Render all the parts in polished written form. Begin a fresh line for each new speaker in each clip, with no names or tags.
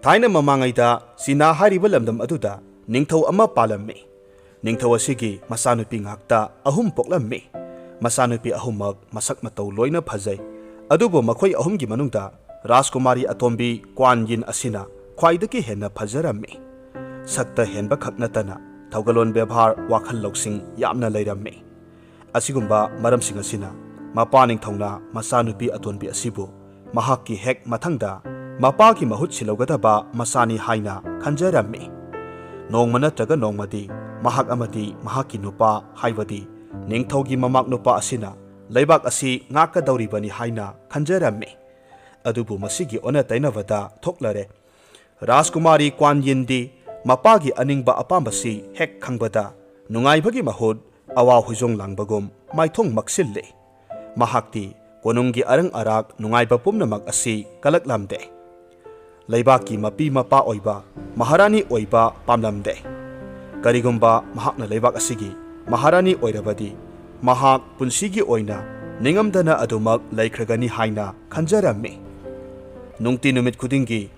Thaina mamangaida sina hariba lamdam aduda ningthau ama palammi. Ningthau asigi masanupi ngakta ahum poklammi. Masanupi ahumak masak matau loina phajai. Adubo makhoi ahumgi manungda Rajkumari atombi Kwan Yin asina khwaidaki henna phajarammi. Sakta henba khaknatana thaugalon bebhar wakhal loksing yamna leirammi. Asigumba maramsing asina mapa ningthongna masanupi atonbi asibu mahakki hek mathangda mapa ki mahut silaugadaba masani haina khanjarammi. Nongma natraga nongmadi mahak amadi mahakki nupa haibadi ningthaugi mamak nupa asina leibak asi ngakadawribani haina khanjarammi. Adubu masigi ona tainavada thoklare. Rajkumari Kwan Yindi mapagi aningba apambasi hek khangbada nungaibagi mahud awa hujong langbagum maithong maksille. Mahakti konunggi arang arak nungaiba pumnamak asi kalaklamde. Leibaki mapi mapa oiba maharani oiba pamlamde. Karigumba mahakna leibak asigi maharani oirabadi mahak punsigi oina ningamdana adumak laikhragani haina khanjarammi. Nungti numit khudingi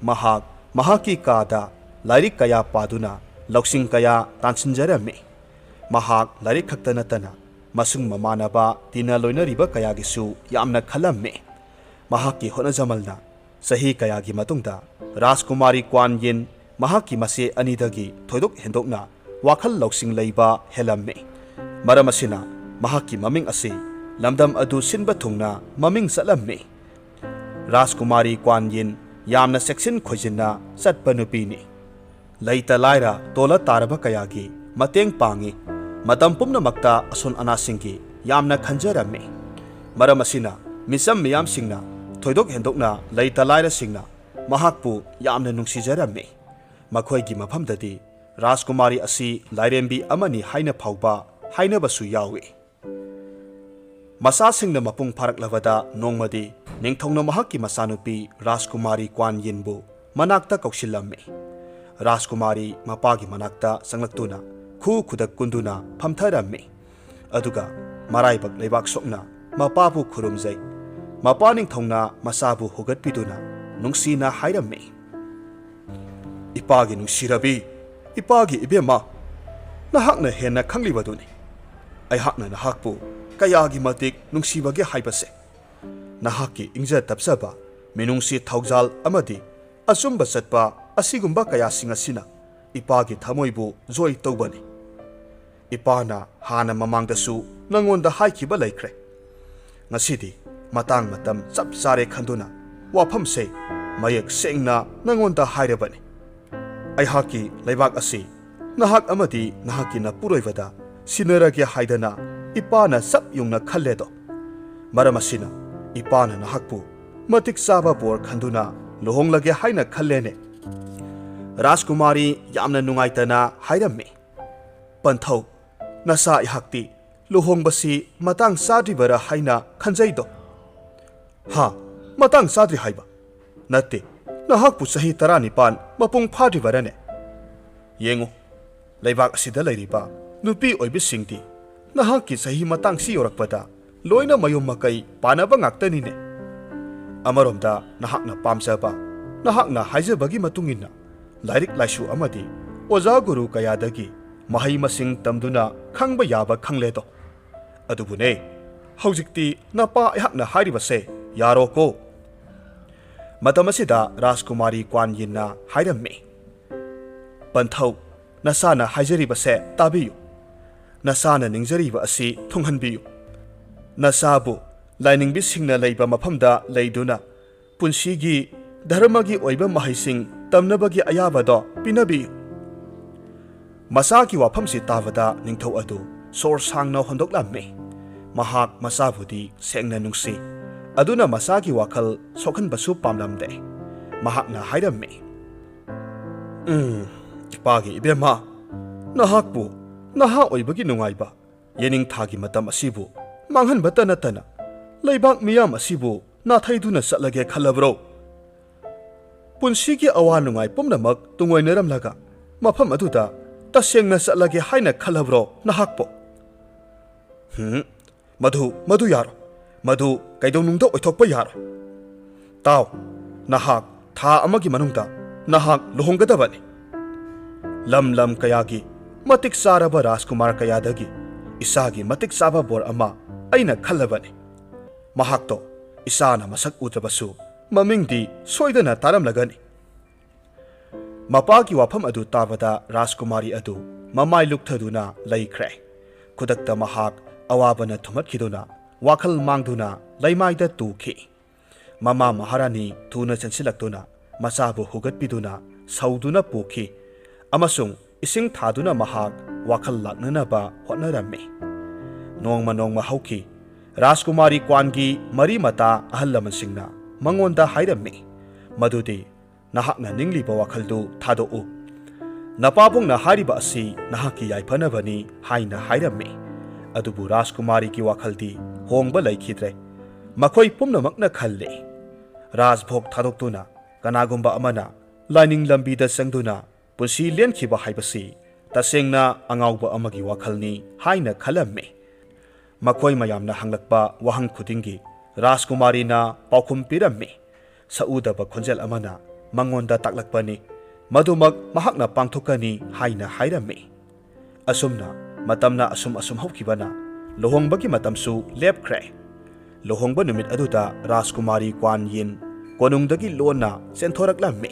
mahaki kada lairik kaya paduna loksing kaya tansinjarammi. Mahak lairik khakta natana masung mamanaba tina loinariba kaya gisu yamna khalammi. Mahaki honajamalna sahi kaya gi matungda Rajkumari Kwan Yin mahaki mase anidagi thoidok hendokna wakhal loksing leiba helammi. Maram asina mahaki maming ase lamdam adu sinba thungna maming salammi. Rajkumari Kwan Yin yamna seksin khojinna satpa nupini. Laita laira tola taraba kayagi mateng pangi matam pumnamakta ason anasingi yamna khanjarammi. Maram asina misam miyam singna thoidok hendokna laita laira singna mahakpu yamna nungsijarammi. Makhoigi mafamdadi Rajkumari asi lairembi amani haina phauba hainabasu yawi. Masa singna mapung pharaklabada nongmadi ningthongna mahakki masanupi Rajkumari Kwan Yinbu manakta kausilammi. Rajkumari mapagi manakta sanglaktuna khu khudak kunduna phamtharammi. Aduga maraibak leibak sokna mapabu khurumjai. Mapa ningthongna masabu hugatpiduna nungsina hairammi. Ipagi nungsirabi ipagi ibema nahakna henna khanglibaduni. Aihakna nahakpu kayagi matik nungsibage haibase. Nahaki ingja tapsaba minungsi thaujal amadi asumba satpa asigumba kaya singasina ipagi thamoibu joy tawbani. Ipana hana mamangdasu nangonda haikiba laikre. Ngasidi matang matam chap chare khanduna wafamse mayak sengna nangonda hairabani. Aihaki leibak asi nahak amadi nahaki na puroibada sinarage haidana ipana sap yungna khalledo. Maramasina ipana nahakpu matik saba bor khanduna lohonglage haina khallene. Rajkumari yamna nungaitana hairammi. Panthau nasa ihakti lohongbasi matang sadri bara haina khanjaido. Ha matang sadri haiba natte nahakpu sahi 19 mapung phadri barane. Yengo leibak asida leiriba nupi oibisingti nahakki sahi matang si yorakpada loina mayum makai panaba ngaktanine. Amaromda nahakna pamsaba nahakna haijabagi matungina lairik laisu amadi oja guru kayadagi mahai masing tamduna khangba yaba khangledo. Adubune haujikti napa ihakna hairibase yaroko. Matamasida Rajkumari Kwan Yinna hairammi. Panthau nasana haijaribase tabiyu. Nasana ningjariba asi thunghanbiyu. Nasabu lainingbi singna leiba mafamda leiduna punsigi dharmagi oiba mahaising tamnabagi ayabado pinabiyu. Masaki wafamsi tabada ningthau adu sor sangna hondoklammi. Mahak masabudi sengna nungsi. Aduna masaki wakal sokhanbasu pamlamde. Mahakna hairammi. Ipagi ibema nahakbu naha oibagi nungaiba yening thagi matam asibu manghan batana tana leibak miyam asibu nathaiduna satlage khalabro. Punsigi awa nungai pumnamak tungoinaramlaga mafam aduda tasengna satlage haina khalabro nahakpo. Madu yaro madu kaidonungda oithokpa yaro. Taw nahak tha amagi manungda nahak luhonggadabani. Lam kayagi matik saraba Rajkumar kayadagi isagi matik saba bor ama aina khallabani. Mahakto isana masak utrabasu mamingdi soidana taramlagani. Mapagi wafam adu tabada Rajkumari adu mamai lukthaduna laikhre. Kudakta mahak awabana thumatkiduna wakhal mangduna laimaida tukhi. Mama Maharani thuna chansilaktuna masabu hugatpiduna sauduna pukhi amasung ising thaduna mahak wakhal laknanaba hotnarammi. Nongma hauki Rajkumari kwangi mari mata ahal lamansingna mangonda hairammi. Madudi nahakna ningliba wakhaldu thadou. Napabungna hariba asi nahaki yaifanabani haina hairammi. Adubu Rajkumari ki wakhaldi hongba laikhidre. Makhoi pumnamakna khalle. Rajbhog thadokduna kanagumba amana laining lambida sangduna punsi lenkhiba haibasi tasengna angauba amagi wakhalni haina khalamme. Makhoi mayamna hanglakpa wahang khudingi Rajkumari na paukhum pirammi. Saudaba khonjel amana mangonda taklakpani madumak mahakna pangthokani haina hairammi. Asumna matamna asum hokibana lohongbagi matamsu lepkhre. Lohongba numit aduda Rajkumari kwan yin konungdagi lona senthoraklammi.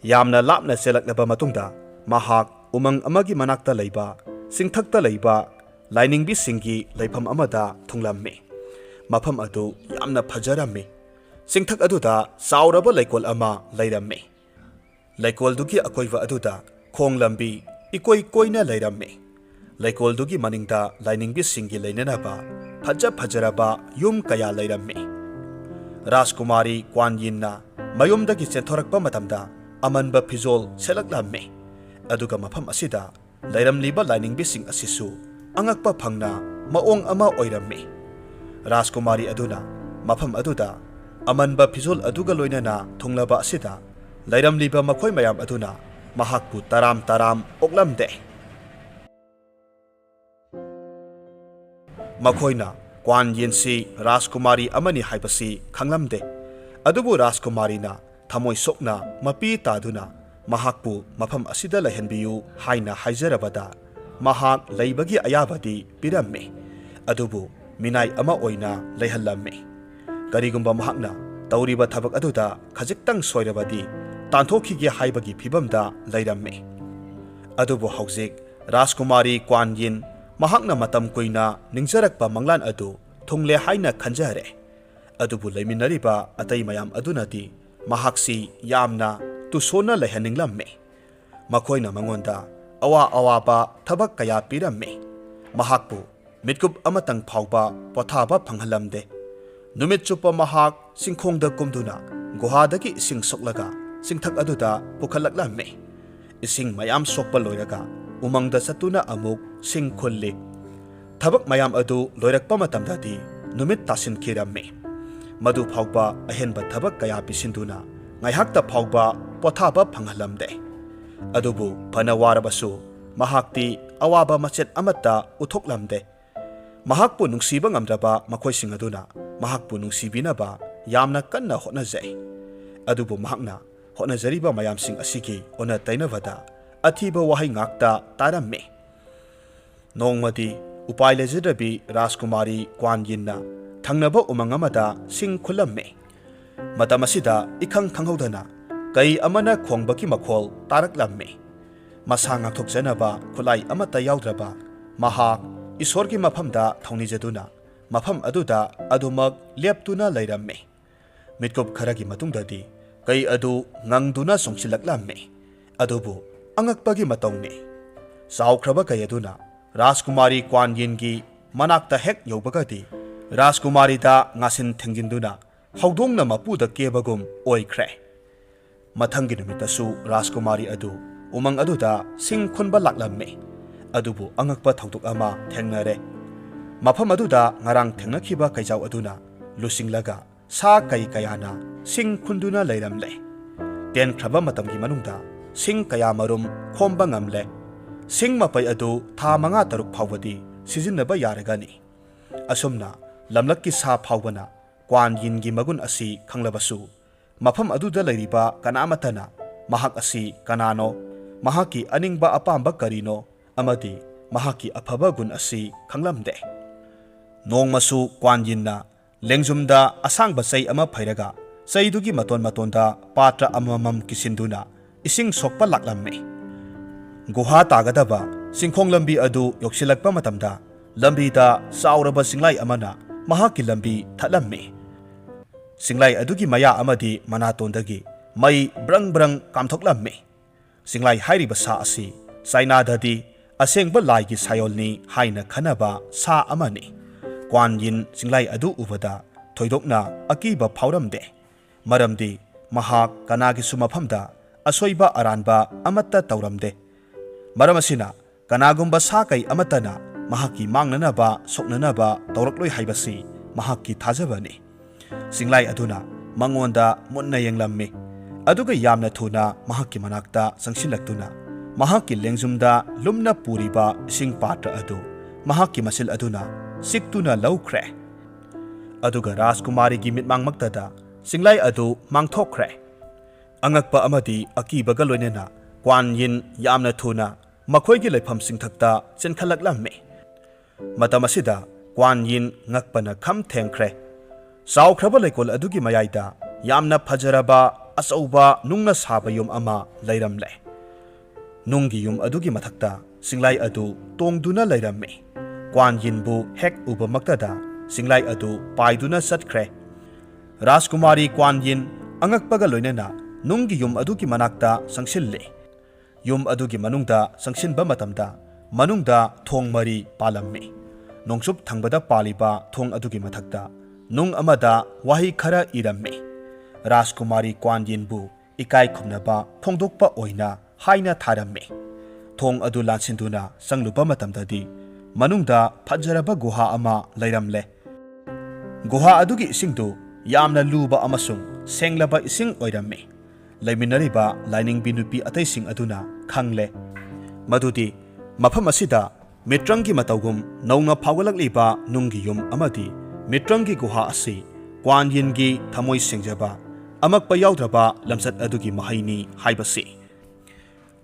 Yamna lapna selaklaba matungda mahak umang amagi manakta leiba singthakta leiba lainingbi singi leifam amada thunglammi. Mafam adu yamna phajarammi. Singthak aduda sauraba leikol ama leirammi. Leikol dugi akoiva aduda khonglambi ikoi koina leirammi. Leikol dugi maningda lainingbi singi leinanaba fajaraba yum kaya leirammi. Rajkumari kwan yinna mayumdagi senthorakpa matamda amanba fizol selaklammi. Aduga mafam asida leiramliba lainingbi sing asisu angakpa phangna maong ama oirammi. Rajkumari aduna mafam aduda amanba fizol aduga loinana thunglaba asida leiramliba makhoi mayam aduna mahakpu taram oklamde. Makhoina kwan yinsi Rajkumari amani haibasi khanglamde. Adubu Rajkumari na thamoi sokna mapi taduna mahakpu mafam asida lehenbiyu haina haijarabada mahak leibagi ayabadi pirammi. Adubu minai ama oina leihallammi. Karigumba mahakna tauriba thabak aduda khajiktang soirabadi tanthokige haibagi phibamda leirammi. Adubu haujik Rajkumari kwan yin mahakna matam kuina ningjarakpa manglan adu thungle haina khanjare. Adubu leiminariba atai mayam adunadi mahaksi yamna tusona lehaninglamme. Makhoina mangonda awaba thabak kaya piramme. Mahakpu mitkup amatang phauba pothaba phanghalamde. Numit chupa mahak singkhongda kumduna guhadagi ising soklaga singthak aduda pukhallaklamme. Ising mayam sokpa loiraga umangda satuna amuk sing khulli. Thabak mayam adu loirakpa matamdadi numit tasin kiramme. Madu phauba ahenba thabak kaya pisinduna ngaihakta phauba pothaba phanghalamde. Adubu panawarabasu mahakti awaba machet amata uthoklamde. Mahakpu nungsiba ngamdraba makhoising aduna mahakpu nungsibinaba yamna kanna hotnajai. Adubu mahakna hotnajariba mayamsing asigi ona tainavada athiba wahai ngakta taramme. Nongmadi upai lejidrabi Rajkumari kwan yinna thangnaba umang amada sing khulamme. Matamasida ikhang khanghaudana kai amana khongbaki makhol taraklamme. Masa ngakthokjanaba khulai amata yaudraba mahak isorgi mafamda thaunijaduna mafam aduda adumak leptuna leiramme. Mitkup kharagi matungdadi kai adu ngangduna songsilaklamme. Adubu angakpagi matongni. Saukhraba kayaduna Rajkumari kwan yingi manakta hek yobagadi Rajkumari da ngasin thengjinduna haudongna mapuda kebagum oikhre. Mathangi numitasu Rajkumari adu umang aduda sing khunba laklamme. Adubu angakpa thauduk ama thengnare. Mafam aduda ngarang thengnakiba kaijau aduna lusinglaga sa kai kayana sing khunduna leiramle. Ten khraba matamgi manungda sing kaya marum khomba ngamle. Sing mapai adu tha manga taruk phawbadi sijinnaba yaragani. Asumna lamlakki sa phawbana kwan yingi magun asi khanglabasu mafam aduda leiriba kanamatana mahak asi kanano, mahaki aningba apamba karino, amadi mahaki afaba gun asi khanglamde. Nongmasu Kwan Yin na lengjumda asangba sei ama phairaga seidugi maton matonda patra amamam kisinduna ising sokpa laklamme. Guha tagadaba singkhong lambi adu yoksilakpa matamda lambida sauraba singlai amana mahaki lambi thatlamme. Singlai adugi maya amadi manatondagi mai brang brang kamthoklamme. Singlai hairiba sa asi sainadadi asengba laigi sayolni haina khanaba sa amani. Kwan Yin singlai adu ubada thoidokna akiba phauramde. Maramdi mahak kanagi sumafamda asoiba aranba amatta tauramde. Maramasina kanagumba sakai amatana mahaki mangnanaba soknanaba taurakloi haibasi mahaki thajabani. Singlai aduna mangonda munna yenglamme. Aduga yamna thuna mahaki manakta sangsilaktuna mahaki lengjumda lumna puriba sing patra adu mahaki masil aduna siktuna laukre. Aduga Rajkumari gi mitmang magtada singlai adu mangthokre. Angakpa amadi akibaga loinena Kwan Yin yamna thuna makhoigi leifam singthakta chenkhalaklamme. Matam asida Kwan Yin ngakpana kham thengkhre. Saukhraba leikol adugi mayaida yamna phajaraba asauba nungna saba yum ama leiramle. Nunggi yum adugi mathakta singlai adu tongduna leiramme. Kwan Yin bu hek uba maktada singlai adu paiduna satkre. Rajkumari Kwan Yin angakpaga loinena nunggi yum adugi manakta sangsille. Yum adugi manungda sangsinba matamda manungda thong mari palamme. Nongsup thangbada paliba thong adugi mathakta nung amada wahi khara iramme. Rajkumari Kwan Yin bu ikai khumnaba phongdokpa oina haina tharamme. Thong adu lansinduna sanglupa matamdadi manungda phajaraba guha ama leiramle. Guha adugi isingdu yamna luba amasung senglaba ising oiramme. Laiminariba laining binupi ataising aduna khangle. Madudi mafam asida mitrangi matawgum nauna phawgalakliba nunggi yum amadi mitrangi guha asi Kwan Yin gi thamoi sengjaba amakpa yaudraba lamsat adugi mahaini haibasi.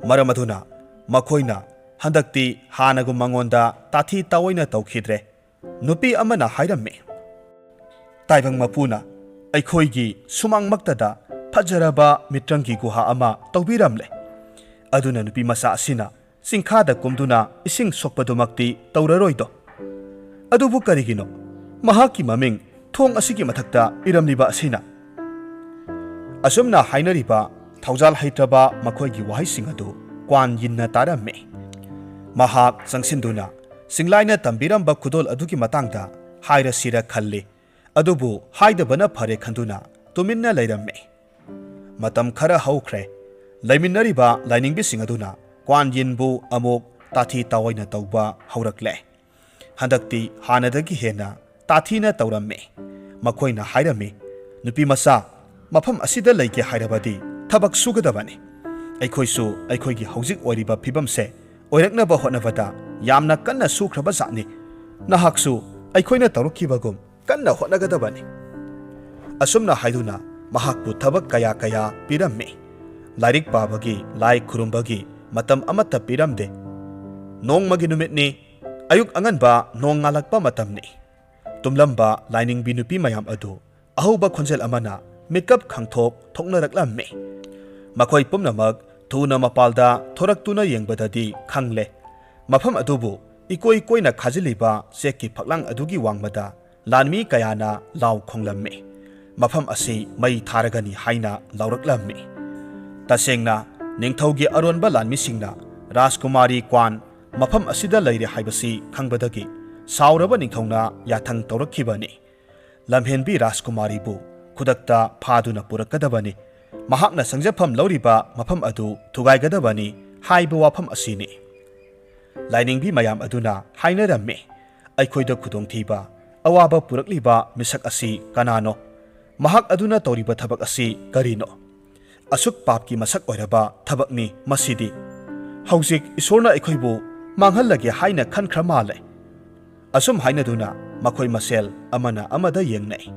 Maram aduna makhoina handakti hanagum mangonda tathi tawoina tawkhidre. Nupi amana hairamme. Taibang mapuna aikhoigi sumang maktada phajaraba mitrangi guha ama tawbiramle. Aduna nupi masa asina singkhada kumduna ising sokpadumakti tawraroido. Adubu karigino mahaki maming thong asigi mathakta iramliba asina. Asumna hainariba thaujal haitraba makhoigi wahaising adu Kwan Yinna taramme. Mahak sangsinduna singlaina tambiramba khudol adugi matangda haira sira khalle. Adubu haidabana phare khanduna tuminna leiramme. Matam khara haukhre. Laiminariba lainingbi singaduna Kwan Yin bu amok tathi tawaina tawba haurakle. Handakti hanadagi hena tathina tawramme. Makhoina hairame nupi masa mafam asida leike hairabadi thabak sugadabani. Aikhoisu aikhoigi hauzik oiriba phibamse oiraknaba hotnabada yamna kanna sukhraba zatni. Nahaksu aikhoina tawrukibagum kanna hotnagadabani. Asumna haiduna mahakpu thabak kaya kaya piramme. Lairik pabagi lai khurumbagi matam amata piramde. Nongmagi numitni ayuk anganba nong ngalakpa matamni. Tumlamba laining binupi mayam adu ahuba khonjel amana mikap khangthok thoknaraklamme. Makhoi pumnamak thuna mapalda thoraktuna yengbadadi khangle. Mafam adubu ikoi koina khajiliba seki phaklang adugi wangmada lanmi kayana law khonglamme. Mafam asi mai tharagani haina lauraklamme. Tasengna ningthaugi aronba lanmisingna Rajkumari Kwan mafam asida leire haibasi khangbadagi sauraba ningthauna yathang tawrakhibani. Lamhenbi Rajkumari bu khudakta phaduna purakadabani. Mahakna sangjafam lauriba mafam adu thugaigadabani haiba wafam asini. Lainingbi mayam aduna hainaramme. Aikhoida khudongthiba awaba purakliba misak asi kanano. Mahak aduna tawriba thabak asi karino. Asuk papki masak oiraba thabakni masidi. Haujik isorna aikhoibu manghallage haina khankhra male. Asum haina duna makhoi masel amana amada yengnai.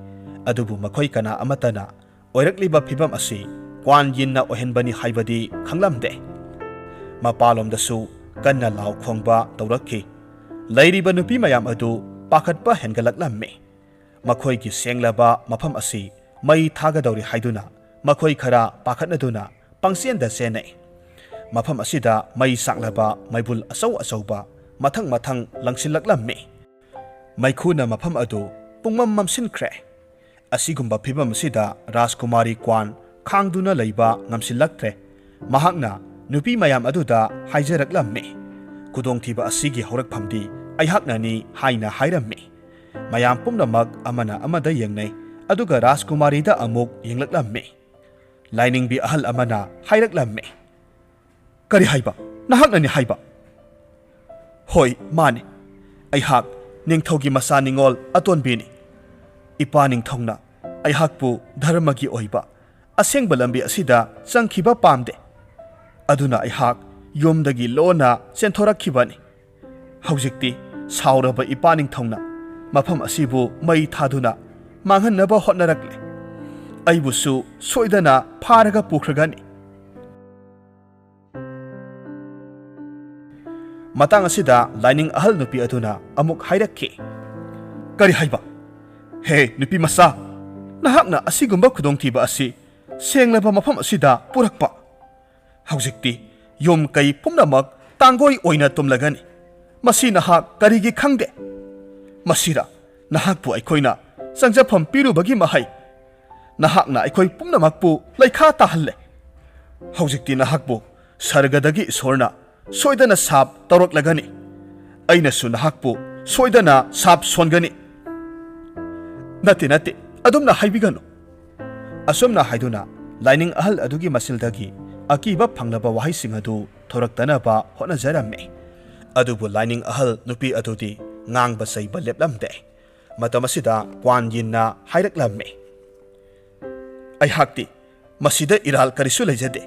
Adubu makhoi kana amatana oirakliba phibam asi Kwan Yin na ohenbani haibadi khanglamde. Mapalomdasu kanna law khongba tawrakhi. Lairiba nupi mayam adu pakhatpa hengalaklammi. Makhoi gi senglaba mafam asi mai thagadawri haiduna makhoi khara pakhatnaduna pangsienda senai. Mafam asida mai saklaba maibul asauba mathang langsilaklammi. Maikhuna mafam adu pungmam mamsinkre. Asigumba phibam asida Rajkumari Kwan khangduna leiba ngamsilaktre. Mahakna nupi mayam aduda haijaraklammi. Kudongthiba asigi horakphamdi aihaknani haina hairammi. Mayam pumnamak amana amada yengnai aduga Rajkumari da amuk yenglaklammi. Lainingbi ahal amana hairaklammi. Kari haiba nahaknani haiba. Hoi mani aihak ningthogi masa ningol atonbini. Ipa ningthongna aihakpu dharmagi oiba asengba lambi asida changkhiba pamde. Aduna aihak yomdagi lona senthorakhibani. Haujikti sauraba ipa ningthongna mafam asibu mai thaduna manghannaba hotnarakle. Aibusu soidana pharaga pukhragani. Matang asida lining ahal nupi aduna amuk hairakki. Kari haiba. He nupi masa. Nahakna asigumba kudongthiba asi senglaba mafam asida purakpa. Haujikti yom kai pumnamak tangoi oina tumlagani. Masi nahak karigi khangde. Masira nahakpu aikoina sangjafam pirubagi mahai. Nahakna aikoi pumnamakpu laikha tahalle. Haujikti nahakpu sargadagi isorna soidana sap tawraklagani. Ainasu nahakpu soidana sap songani. Nate adumna haibigano. Asomna haiduna lining ahal adugi masildagi akiba phangnaba wahaising adu thoraktanaba hotnajaramme. Adubu lining ahal nupi adudi ngang basay baleplamde. Matamasida Kwan Yin na hairaklamme. Ay hakti masida iral karisu lejade.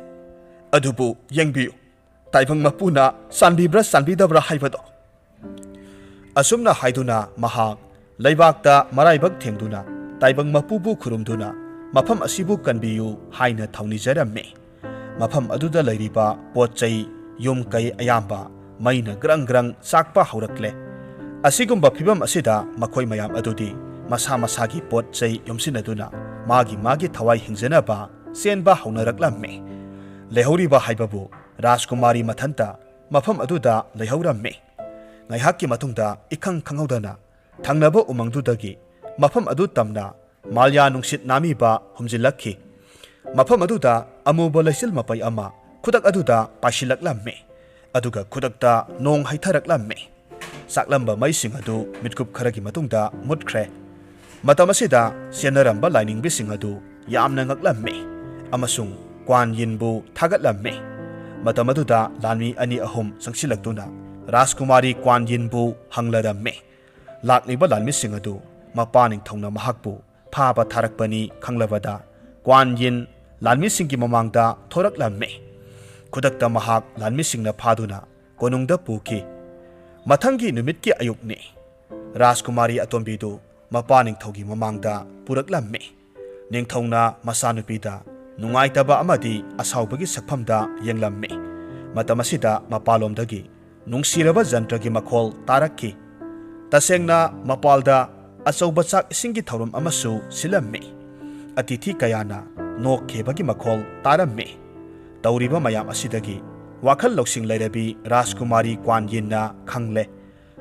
Adubu yengbiyu taibang mapuna sanbidabra haibado. Asumna haiduna mahak laibakta maraibag thengduna taibang mapubu khurumduna mafam asibu kanbiyu haina thaunijaramme. Mafam aduda lairiba potchai yum kai ayamba maina grang sakpa haurakle. Asigumba phibam asida makhoi mayam adudi masa masagi potchai yumsinaduna magi thawai hingjanaba senba haunaraklamme. Lehoriba haibabu Rajkumari mathanta mafam aduda leihauramme. Ngaihakki matungda ikhang khanghaudana thangnaba umangdudagi mafam adu tamna malya nungsit namiba humjilakhi. Mafam aduda amuba laisil mapai ama khudak aduda pasilaklamme. Aduga khudakta nong haitharaklamme. Saklamba maising adu mitkup kharagi matungda mutkre. Matamasida senaramba lining bising adu yamna ngaklamme. Amasung Kwan Yinbu thagatlamme. Matamaduda lanmi ani ahum sangsilakduna Rajkumari Kwan Yinbu hanglaramme. Lakliba lanmi singadu mapaning thongna mahakbu phaba tharakpani khanglabada Kwan Yin lanmi singki mamangda thoraklamme. Khudakta mahak lanmi singna phaduna konungda puki. Mathangi numitki ayukni Rajkumari atombidu mapaning thogi mamangda puraklamme. Ningthongna masanupida nungaitaba amadi asaubagi sakphamda yenglamme. Matamasida mapalomdagi nungsiraba jantragi makhol tarakki. Tasengna mapalda achauba chak isingi thorum amasu silamme. Atithi kayana nok khebagi makhol taramme. Tauriba mayam asidagi wakhal loksing lairabi Rajkumari Kwan Yinna khangle.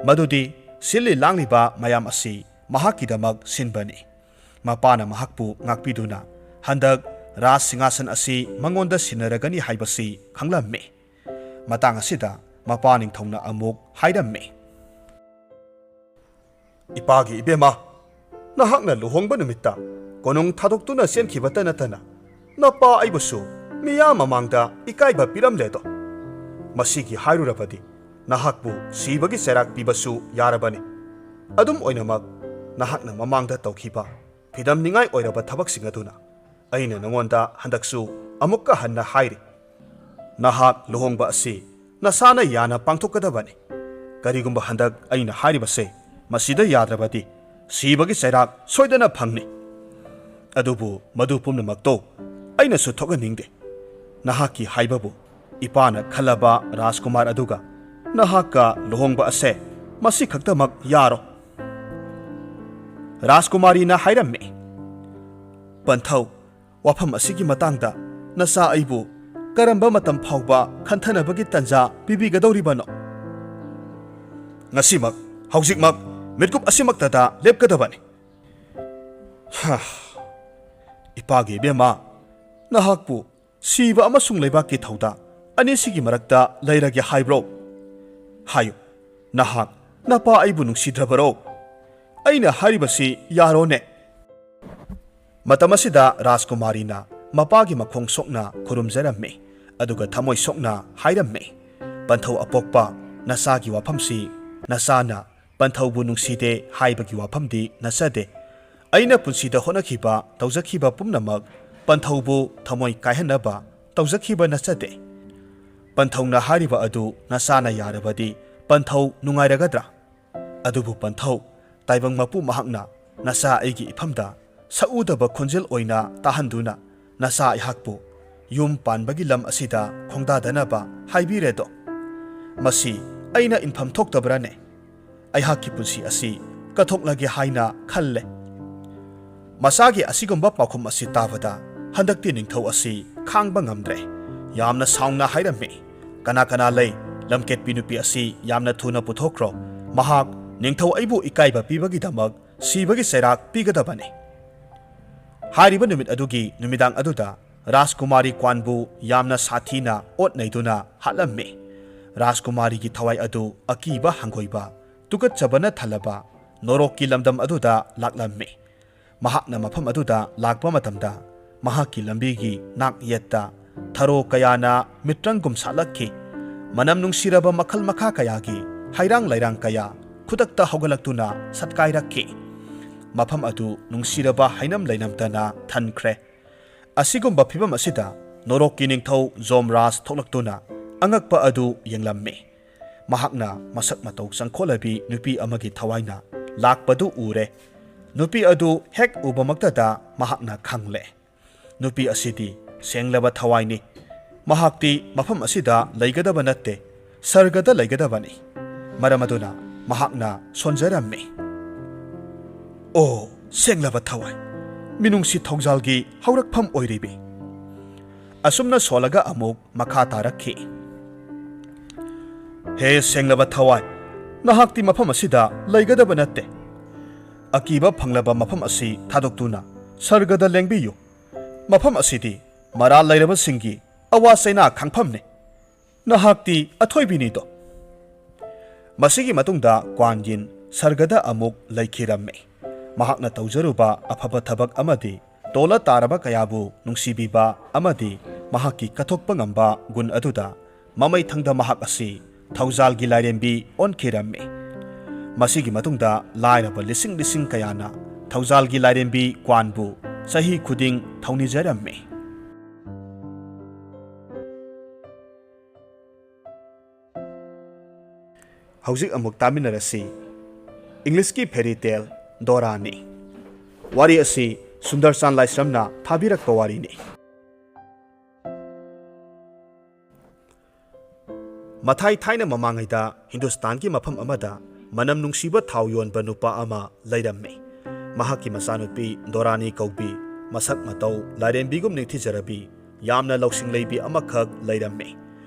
Madudi sili langliba mayam asi mahakidamak sinbani. Mapana mahakpu ngakpiduna handak Raj Singasan asi mangonda sinaragani haibasi khanglamme. Matang asida mapaning thongna amuk haidamme. Ipagi ibema nahakna luhongba numitta konung thadoktuna senkhibata natana napa aibusu miya mamangda ikaiba piramledo. Masigi hairurabadi nahakbu sibagi serak pibasu yarabani. Adum oinamak nahakna mamangda tawkhiba phidam ningai oiraba thabaksing aduna aina nangonda handaksu amukka hanna hairi. Nahak luhongba asi nasana yana pangthokadabani. Karigumba handak aina hairibase masida yadrabadi sibagi serak soidana phangni. Adubu madu pumnamakto ꯑꯩꯅꯁꯨ ꯊꯣꯛꯍꯟꯅꯤꯡꯗꯦ ꯅꯍꯥꯛꯀꯤ ꯍꯥꯏꯕꯕꯨ ꯏꯄꯥꯅ ꯈꯜꯂꯕ ꯔꯥꯖꯀꯨꯃꯥꯔ ꯑꯗꯨꯒ ꯅꯍꯥꯛꯀ ꯂꯨꯍꯣꯡꯕ ꯑꯁꯦ ꯃꯁꯤ ꯈꯛꯇꯃꯛ ꯌꯥꯔꯣ ꯔꯥꯖꯀꯨꯃꯥꯔꯤꯅ ꯍꯥꯏꯔꯝꯃꯤ ꯄꯟꯊꯧ ꯋꯥꯐꯝ ꯑꯁꯤꯒꯤ ꯃꯇꯥꯡꯗ ꯅꯆꯥ ꯑꯩꯕꯨ ꯀꯔꯝꯕ ꯃꯇꯝ ꯐꯥꯎꯕ ꯈꯟꯊꯅꯕꯒꯤ ꯇꯟꯖꯥ ꯄꯤꯕꯤꯒꯗꯧꯔꯤꯕꯅꯣ ꯉꯁꯤꯃꯛ ꯍꯧꯖꯤꯛꯃꯛ ꯃꯤꯠꯀꯨꯞ ꯑꯁꯤꯃꯛꯇꯗ ꯂꯦꯞꯀꯗꯕꯅꯤ ꯏꯄꯥꯒꯤ ꯏꯕꯦꯝꯃ ꯅꯍꯥꯛꯄꯨ ꯁꯤꯕ ꯑꯃꯁꯨꯡ ꯂꯩꯕꯥꯛꯀꯤ ꯊꯧꯗꯥ ꯑꯅꯤꯁꯤꯒꯤ ꯃꯔꯛꯇ ꯂꯩꯔꯒꯦ ꯍꯥꯏꯕ꯭ꯔꯣ ꯍꯥꯏꯌꯨ ꯅꯍꯥꯛ ꯅꯄꯥ ꯑꯩꯕꯨ ꯅꯨꯡꯁꯤꯗ꯭ꯔꯕꯔꯣ ꯑꯩꯅ ꯍꯥꯏꯔꯤꯕꯁꯤ ꯌꯥꯔꯣꯅꯦ ꯃꯇꯝ ꯑꯁꯤꯗ ꯔꯥꯖꯀꯨꯃꯥꯔꯤꯅ ꯃꯄꯥꯒꯤ ꯃꯈꯣꯡ ꯁꯣꯛꯅ ꯈꯨꯔꯨꯝꯖꯔꯝꯃꯤ ꯑꯗꯨꯒ ꯊꯃꯣꯏ ꯁꯣꯛꯅ ꯍꯥꯏꯔꯝꯃꯤ ꯄꯟꯊꯧ ꯑꯄꯣꯛꯄ ꯅꯆꯥꯒꯤ ꯋꯥꯐꯝꯁꯤ ꯅꯆꯥꯅ ꯄꯟꯊꯧꯕꯨ ꯅꯨꯡꯁꯤꯗꯦ ꯍꯥꯏꯕꯒꯤ ꯋꯥꯐꯝꯗꯤ ꯅꯆꯗꯦ ꯑꯩꯅ ꯄꯨꯟꯁꯤꯗ ꯍꯣꯠꯅꯈꯤꯕ ꯇꯧꯖꯈꯤꯕ ꯄꯨꯝꯅꯃꯛ ꯄꯟꯊꯧꯕꯨ ꯊꯃꯣꯏ ꯀꯥꯏꯍꯟꯅꯕ ꯇꯧꯖꯈꯤꯕ ꯅꯆꯗꯦ ꯄꯟꯊꯧꯅ ꯍꯥꯏꯔꯤꯕ ꯑꯗꯨ ꯅꯆꯥꯅ ꯌꯥꯔꯕꯗꯤ ꯄꯟꯊꯧ ꯅꯨꯡꯉꯥꯏꯔꯒꯗ꯭ꯔꯥ ꯑꯗꯨꯕꯨ ꯄꯟꯊꯧ ꯇꯥꯏꯕꯪ ꯃꯄꯨ ꯃꯍꯥꯛꯅ ꯅꯆꯥ ꯑꯩꯒꯤ ꯏꯐꯝꯗ ꯁꯛꯎꯗꯕ ꯈꯣꯟꯖꯦꯜ ꯑꯣꯏꯅ ꯇꯥꯍꯟꯗꯨꯅ ꯅꯆꯥ ꯑꯩꯍꯥꯛꯄꯨ ꯌꯨꯝ ꯄꯥꯟꯕꯒꯤ ꯂꯝ ꯑꯁꯤꯗ ꯈꯣꯡꯗꯥꯗꯅꯕ ꯍꯥꯏꯕꯤꯔꯦꯗꯣ ꯃꯁꯤ ꯑꯩꯅ ꯏꯟꯐꯝ ꯊꯣꯛꯇꯕ꯭ꯔꯥꯅꯦ ꯑꯩꯍꯥꯛꯀꯤ ꯄꯨꯟꯁꯤ ꯑꯁꯤ ꯀꯠꯊꯣꯛꯂꯒꯦ ꯍꯥꯏꯅ ꯈꯜꯂꯦ ꯃꯆꯥꯒꯤ ꯑꯁꯤꯒꯨꯝꯕ ꯄꯥꯎꯈꯨꯝ ꯑꯁꯤ ꯇꯥꯕꯗ ꯍꯟꯗꯛꯇꯤ ꯅꯤꯡꯊꯧ ꯑꯁꯤ ꯈꯥꯡꯕ ꯉꯝꯗ꯭ꯔꯦ ꯌꯥꯝꯅ ꯁꯥꯎꯅ ꯍꯥꯏꯔꯝꯃꯤ ꯀꯅꯥ ꯀꯅꯥ ꯂꯩ ꯂꯝꯀꯦꯠꯄꯤ ꯅꯨꯄꯤ ꯑꯁꯤ ꯌꯥꯝꯅ ꯊꯨꯅ ꯄꯨꯊꯣꯛꯈ꯭ꯔꯣ ꯃꯍꯥꯛ ꯅꯤꯡꯊꯧ ꯑꯩꯕꯨ ꯏꯀꯥꯏꯕ ꯄꯤꯕꯒꯤꯗꯃꯛ ꯁꯤꯕꯒꯤ ꯆꯩꯔꯥꯛ ꯄꯤꯒꯗꯕꯅꯤ ꯍꯥꯏꯔꯤꯕ ꯅꯨꯃꯤꯠ ꯑꯗꯨꯒꯤ ꯅꯨꯃꯤꯗꯥꯡ ꯑꯗꯨꯗ ꯔꯥꯖꯀꯨꯃꯥꯔꯤ ꯀ꯭ꯋꯥꯟꯕꯨ ꯌꯥꯝꯅ ꯁꯥꯊꯤꯅ ꯑꯣꯠ ꯅꯩꯗꯨꯅ ꯍꯥꯠꯂꯝꯃꯤ ꯔꯥꯖꯀꯨꯃꯥꯔꯤꯒꯤ ꯊꯋꯥꯏ ꯑꯗꯨ ꯑꯀꯤꯕ ꯍꯪꯒꯣꯏꯕ ꯇꯨꯀꯠꯆꯕꯅ ꯊꯜꯂꯕ ꯅꯣꯔꯣꯛꯀꯤ ꯂꯝꯗꯝ ꯑꯗꯨꯗ ꯂꯥꯛꯂꯝꯃꯤ ꯃꯍꯥꯛꯅ ꯃꯐꯝ ꯑꯗꯨꯗ ꯂꯥꯛꯄ ꯃꯇꯝꯗ ꯃꯍꯥꯛꯀꯤ ꯂꯝꯕꯤꯒꯤ ꯅꯥꯛ ꯌꯦꯠꯇ ꯊꯔꯣ ꯀꯌꯥꯅ ꯃꯤꯇ꯭ꯔꯪꯒꯨꯝ ꯁꯥꯠꯂꯛꯈꯤ ꯃꯅꯝ ꯅꯨꯡꯁꯤꯔꯕ ꯃꯈꯜ ꯃꯈꯥ ꯀꯌꯥꯒꯤ ꯍꯩꯔꯥꯡ ꯂꯩꯔꯥꯡ ꯀꯌꯥ ꯈꯨꯗꯛꯇ ꯍꯧꯒꯠꯂꯛꯇꯨꯅ ꯁꯠꯀꯥꯏꯔꯛꯈꯤ ꯃꯐꯝ ꯑꯗꯨ ꯅꯨꯡꯁꯤꯔꯕ ꯍꯩꯅꯝ ꯂꯩꯅꯝꯇꯅ ꯊꯟꯈ꯭ꯔꯦ ꯑꯁꯤꯒꯨꯝꯕ ꯐꯤꯚꯝ ꯑꯁꯤꯗ ꯅꯣꯔꯣꯛꯀꯤ ꯅꯤꯡꯊꯧ ꯖꯣꯝꯔꯥꯖ ꯊꯣꯛꯂꯛꯇꯨꯅ ꯑꯉꯛꯄ ꯑꯗꯨ ꯌꯦꯡꯂꯝꯃꯤ ꯃꯍꯥꯛꯅ ꯃꯁꯛ ꯃꯇꯧ ꯆꯪꯈꯣꯠꯂꯕꯤ ꯅꯨꯄꯤ ꯑꯃꯒꯤ ꯊꯋꯥꯏꯅ ꯂꯥꯛꯄꯗꯨ ꯎꯔꯦ ꯅꯨꯄꯤ ꯑꯗꯨ ꯍꯦꯛ ꯎꯕꯃꯛꯇꯗ ꯃꯍꯥꯛꯅ ꯈꯪꯂꯦ ꯅꯨꯄꯤ ꯑꯁꯤꯗꯤ ꯁꯦꯡꯂꯕ ꯊꯋꯥꯏꯅꯤ ꯃꯍꯥꯛꯇꯤ ꯃꯐꯝ ꯑꯁꯤꯗ ꯂꯩꯒꯗꯕ ꯅꯠꯇꯦ ꯁꯔꯒꯗ ꯂꯩꯒꯗꯕꯅꯤ ꯃꯔꯝ ꯑꯗꯨꯅ ꯃꯍꯥꯛꯅ ꯁꯣꯟꯖꯔꯝꯃꯤ ꯑꯣ ꯁꯦꯡꯂꯕ ꯊꯋꯥꯏ ꯃꯤꯅꯨꯡꯁꯤ ꯊꯧꯖꯥꯜꯒꯤ ꯍꯧꯔꯛꯐꯝ ꯑꯣꯏꯔꯤꯕꯤ ꯑꯁꯨꯝꯅ ꯁꯣꯜꯂꯒ ꯑꯃꯨꯛ ꯃꯈꯥ ꯇꯥꯔꯛꯈꯤ ꯍꯦ ꯁꯦꯡꯂꯕ ꯊꯋꯥꯏ ꯅꯍꯥꯛꯇꯤ ꯃꯐꯝ ꯑꯁꯤꯗ ꯂꯩꯒꯗꯕ ꯅꯠꯇꯦ ꯑꯀꯤꯕ ꯐꯪꯂꯕ ꯃꯐꯝ ꯑꯁꯤ ꯊꯥꯗꯣꯛꯇꯨꯅ ꯁꯔꯒꯗ ꯂꯦꯡꯕꯤꯌꯨ ꯃꯐꯝ ꯑꯁꯤꯗꯤ ꯃꯔꯥꯜ ꯂꯩꯔꯕꯁꯤꯡꯒꯤ ꯑꯋꯥ ꯆꯩꯅꯥ ꯈꯪꯐꯝꯅꯤ ꯅꯍꯥꯛꯇꯤ ꯑꯊꯣꯏꯕꯤꯅꯤꯗꯣ ꯃꯁꯤꯒꯤ ꯃꯇꯨꯡꯗ ꯀ꯭ꯋꯥꯟ ꯌꯤꯟ ꯁꯔꯒꯗ ꯑꯃꯨꯛ ꯂꯩꯈꯤꯔꯝꯃꯤ ꯃꯍꯥꯛꯅ ꯇꯧꯖꯔꯨꯕ ꯑꯐꯕ ꯊꯕꯛ ꯑꯃꯗꯤ ꯇꯣꯜꯂ ꯇꯥꯔꯕ ꯀꯌꯥꯕꯨ ꯅꯨꯡꯁꯤꯕꯤꯕ ꯑꯃꯗꯤ ꯃꯍꯥꯛꯀꯤ ꯀꯠꯊꯣꯛꯄ ꯉꯝꯕ ꯒꯨꯟ ꯑꯗꯨꯗ ꯃꯃꯩꯊꯪꯗ ꯃꯍꯥꯛ ꯑꯁꯤ ꯊꯧꯖꯥꯜꯒꯤ ꯂꯥꯏꯔꯦꯝꯕꯤ ꯑꯣꯟꯈꯤꯔꯝꯃꯤ ꯃꯁꯤꯒꯤ ꯃꯇꯨꯡꯗ ꯂꯥꯏꯔꯕ ꯂꯤꯁꯤꯡ ꯂꯤꯁꯤꯡ ꯀꯌꯥꯅ ꯊꯧꯖꯥꯜꯒꯤ ꯂꯥꯏꯔꯦꯝꯕꯤ ꯀ꯭ꯋꯥꯟꯕꯨ ꯆꯍꯤ ꯈꯨꯗꯤꯡ ꯊꯧꯅꯤꯖꯔꯝꯃꯤ ꯍꯧꯖꯤꯛ ꯑꯃꯨꯛ ꯇꯥꯃꯤꯟꯅꯔꯁꯤ ꯏꯪꯂꯤꯁꯀꯤ ꯐꯦꯔꯤ ꯇꯦꯜ ꯗꯣꯔꯥꯅꯤ ꯋꯥꯔꯤ ꯑꯁꯤ ꯁꯨꯟꯗꯔꯆꯥꯟ ꯂꯥꯏꯁ꯭ꯔꯝꯅ ꯊꯥꯕꯤꯔꯛꯄ ꯋꯥꯔꯤꯅꯤ ꯃꯊꯥꯏ ꯊꯥꯏꯅ ꯃꯃꯥꯡꯉꯩꯗ ꯍꯤꯟꯗꯨꯁꯇꯥꯟꯒꯤ ꯃꯐꯝ ꯑꯃꯗ ꯃꯅꯝ ꯅꯨꯡꯁꯤꯕ ꯊꯥꯎ ꯌꯣꯟꯕ ꯅꯨꯄꯥ ꯑꯃ ꯂꯩꯔꯝꯃꯤ ꯃꯍꯥꯛꯀꯤ ꯃꯆꯥꯅꯨꯄꯤ ꯗꯣꯔꯥꯅꯤ ꯀꯧꯕꯤ ꯃꯁꯛ ꯃꯇꯧ ꯂꯥꯏꯔꯦꯝꯕꯤꯒꯨꯝ ꯅꯤꯡꯊꯤꯖꯔꯕꯤ ꯌꯥꯝꯅ ꯂꯧꯁꯤꯡ ꯂꯩꯕꯤ ꯑꯃꯈꯛ ꯂꯩꯔꯝꯃꯤ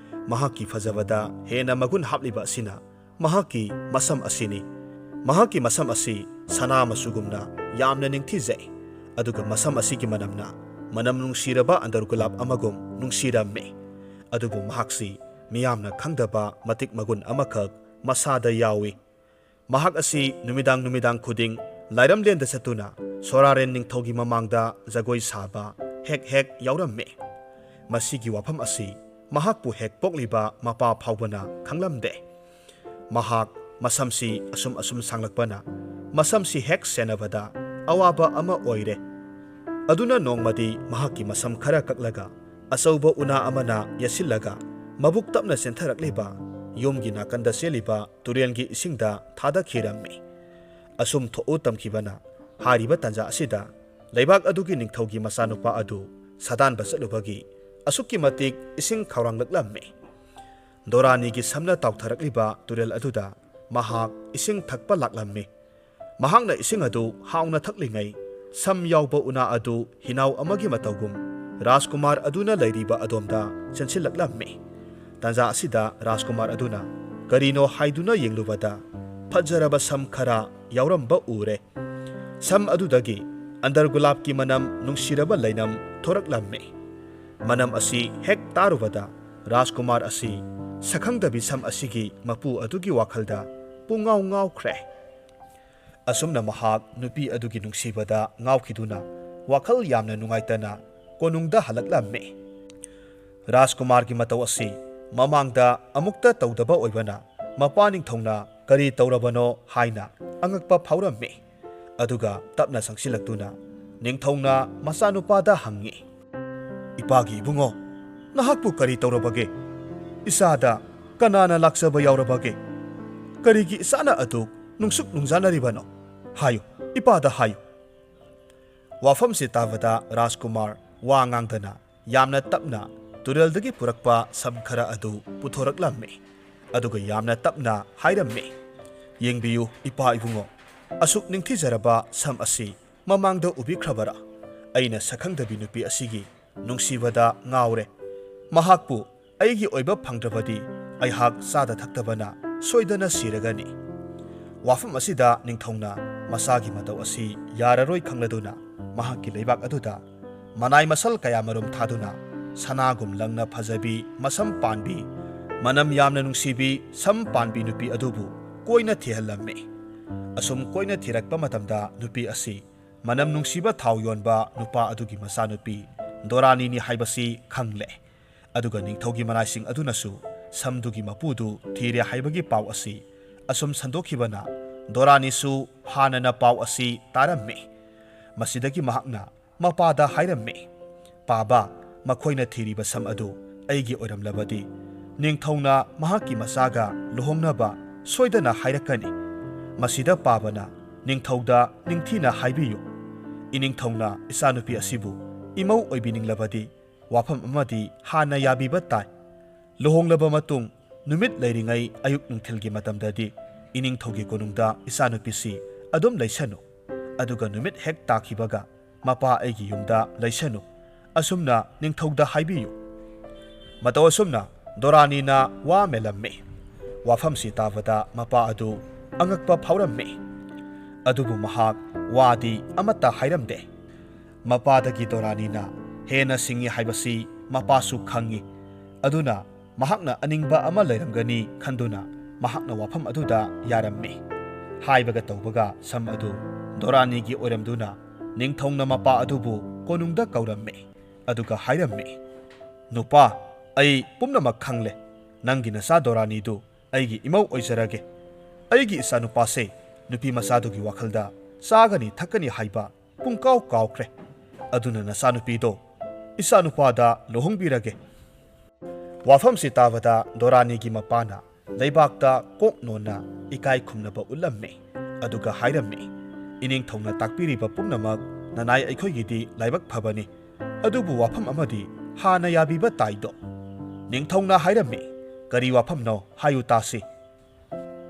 ꯃꯍꯥꯛꯀꯤ ꯐꯖꯕꯗ ꯍꯦꯟꯅ ꯃꯒꯨꯟ ꯍꯥꯞꯂꯤꯕ ꯑꯁꯤꯅ ꯃꯍꯥꯛꯀꯤ ꯃꯁꯝ ꯑꯁꯤꯅꯤ ꯃꯍꯥꯛꯀꯤ ꯃꯁꯝ ꯑꯁꯤ ꯁꯅꯥ ꯃꯆꯨꯒꯨꯝꯅ ꯌꯥꯝꯅ ꯅꯤꯡꯊꯤꯖꯩ ꯑꯗꯨꯒ ꯃꯁꯝ ꯑꯁꯤꯒꯤ ꯃꯅꯝꯅ ꯃꯅꯝ ꯅꯨꯡꯁꯤꯔꯕ ꯑꯟꯗꯔꯒꯨꯂꯥꯞ ꯑꯃꯒꯨꯝ ꯅꯨꯡꯁꯤꯔꯝꯃꯤ ꯑꯗꯨꯕꯨ ꯃꯍꯥꯛꯁꯤ ꯃꯤꯌꯥꯝꯅ ꯈꯪꯗꯕ ꯃꯇꯤꯛ ꯃꯒꯨꯟ ꯑꯃꯈꯛ ꯃꯁꯥꯗ ꯌꯥꯎꯏ ꯃꯍꯥꯛ ꯑꯁꯤ ꯅꯨꯃꯤꯗꯥꯡ ꯈꯨꯗꯤꯡ ꯂꯥꯏꯔꯝꯂꯦꯟꯗ ꯆꯠꯇꯨꯅ ꯁꯣꯔꯥꯔꯦꯟ ꯅꯤꯡꯊꯧꯒꯤ ꯃꯃꯥꯡꯗ ꯖꯒꯣꯏ ꯁꯥꯕ ꯍꯦꯛ ꯍꯦꯛ ꯌꯥꯎꯔꯝꯃꯤ ꯃꯁꯤꯒꯤ ꯋꯥꯐꯝ ꯑꯁꯤ ꯃꯍꯥꯛꯄꯨ ꯍꯦꯛ ꯄꯣꯛꯂꯤꯕ ꯃꯄꯥ ꯐꯥꯎꯕꯅ ꯈꯪꯂꯝꯗꯦ ꯃꯍꯥꯛ ꯃꯁꯝꯁꯤ ꯑꯁꯨꯝ ꯁꯥꯡꯂꯛꯄꯅ ꯃꯁꯝꯁꯤ ꯍꯦꯛ ꯁꯦꯟꯅꯕꯗ ꯑꯋꯥꯕ ꯑꯃ ꯑꯣꯏꯔꯦ ꯑꯗꯨꯅ ꯅꯣꯡꯃꯗꯤ ꯃꯍꯥꯛꯀꯤ ꯃꯁꯝ ꯈꯔ ꯀꯛꯂꯒ ꯑꯆꯧꯕ ꯎꯅꯥ ꯑꯃꯅ ꯌꯦꯠꯁꯤꯜꯂꯒ ꯃꯕꯨꯛ ꯇꯞꯅ ꯆꯦꯟꯊꯔꯛꯂꯤꯕ ꯌꯨꯝꯒꯤ ꯅꯥꯀꯟꯗ ꯆꯦꯜꯂꯤꯕ ꯇꯨꯔꯦꯜꯒꯤ ꯏꯁꯤꯡꯗ ꯊꯥꯗꯈꯤꯔꯝꯃꯤ ꯑꯁꯨꯝ ꯊꯣꯛꯎ ꯇꯝꯈꯤꯕꯅ ꯍꯥꯏꯔꯤꯕ ꯇꯥꯟꯖꯥ ꯑꯁꯤꯗ ꯂꯩꯕꯥꯛ ꯑꯗꯨꯒꯤ ꯅꯤꯡꯊꯧꯒꯤ ꯃꯆꯥꯅꯨꯄꯥ ꯑꯗꯨ sadan basalubagi asukki matik ising khawranglaklammi Doraniगी samna tawtharakliba turel aduda mahak ising thakpa laklammi mahakna ising adu hauna thaklingai sam yawba una adu hinaw amagi matawgum Rajkumar aduna lairiba adomda chansilaklammi Tanja asida Rajkumar aduna karino haiduna yenglubada fajaraba sam khara yawramba ure sam adudagi andar gulab ki manam nungsiraba lainam thoraklammi manam asi hek tarubada Rajkumar asi sakhangdabi sam asigi mapu adugi wakhalda pungaw ngawkhre asumna mahak nupi adugi nungsibada ngawkhiduna wakhal yamna nungaitana konungda halaklammi Rajkumar gi mataw asi mamangda amukta tawdaba oibana mapaning thongna kari tawrabano haina angakpa phaurammi aduga tapna sangsilaktuna ningthongna masanupada hangi ipagi ibungo nahakpu kari tawrabage isada kanana laksaba yawrabage karigi isana aduk nungsuk nungjanaribano hayo ipada hayo wafam se tavada Rajkumar wa ngangdana yamna tapna tureldagi purakpa samkhara adu puthoraklammi aduga yamna tapna hairammi yengbiyu ipa ibungo asuk ningthijaraba sam asi mamangda ubikhrabara aina sakhangdabi nupi asigi nungsibada ngawre mahakpu aigi oiba phangdrabadi aihak sada thaktabana soidana siragani wafam asida ningthongna masagi mataw asi yararoi khangladuna mahakki leibak aduda manai masal kayamarum thaduna sanagum langna phajabi masam panbi manam yamna nungsibi sam panbi nupi adubu koina thihallammi asum koina thirakpa matamda nupi asi manam nungsiba thaw yonba nupa adugi masa nupi dorani ni haibasi khangle aduga ningthogi manaising adunasu samdugi mapudu thire haibagi paw asi asum sandokhibana dorani su hanana paw asi tarammi masidagi mahakna mapada hairammi paba makhoina thiriba sam adu aigi oiramlabadi ningthongna mahakki masaga luhongnaba soidana hairakani masida pabana ningthauda ningthina haibiyu iningthongna isanupi asibu imau oibininglabadi wafam amadi hana yabiba tai luhonglaba matung numit leiringai ayuk nungthilgi matamdadi iningthogi konungda isanupisi adum leisanu aduga numit hek takhibaga mapa aigi yumda leisanu asumna ningthauda haibiyu mataw asumna dorani na wa melammi wafam si tavada mapa adu angakpa phaurammi adubu mahak wadi amata hairamde mapadagi dorani na hena singi haibasi mapasu khangi aduna mahakna aningba ama leiramgani khanduna mahakna wafam aduda yarammi haibaga tawbaga sam adu dorani gi oiramduna ningthongna mapa adubu konungda kaurammi aduga hairammi nupa ai pumnamak khangle nangi nasa dorani du aigi imau oijarage aigi isa nupa se nupi masadugi wakhalda sagani thakani haiba pungkaw kawkhre aduna nasa nupi do isa nupada lohongbirage wafam si tavada dorani gi mapana leibakta kok nona ikai khumnaba ullamme aduga hairammi ining thongna takpiriba pumnamak nanai aikhoigidi laibak phabani adubu wafam amadi hana yabiba taido ningthongna hairammi kari wafamno hayu tasi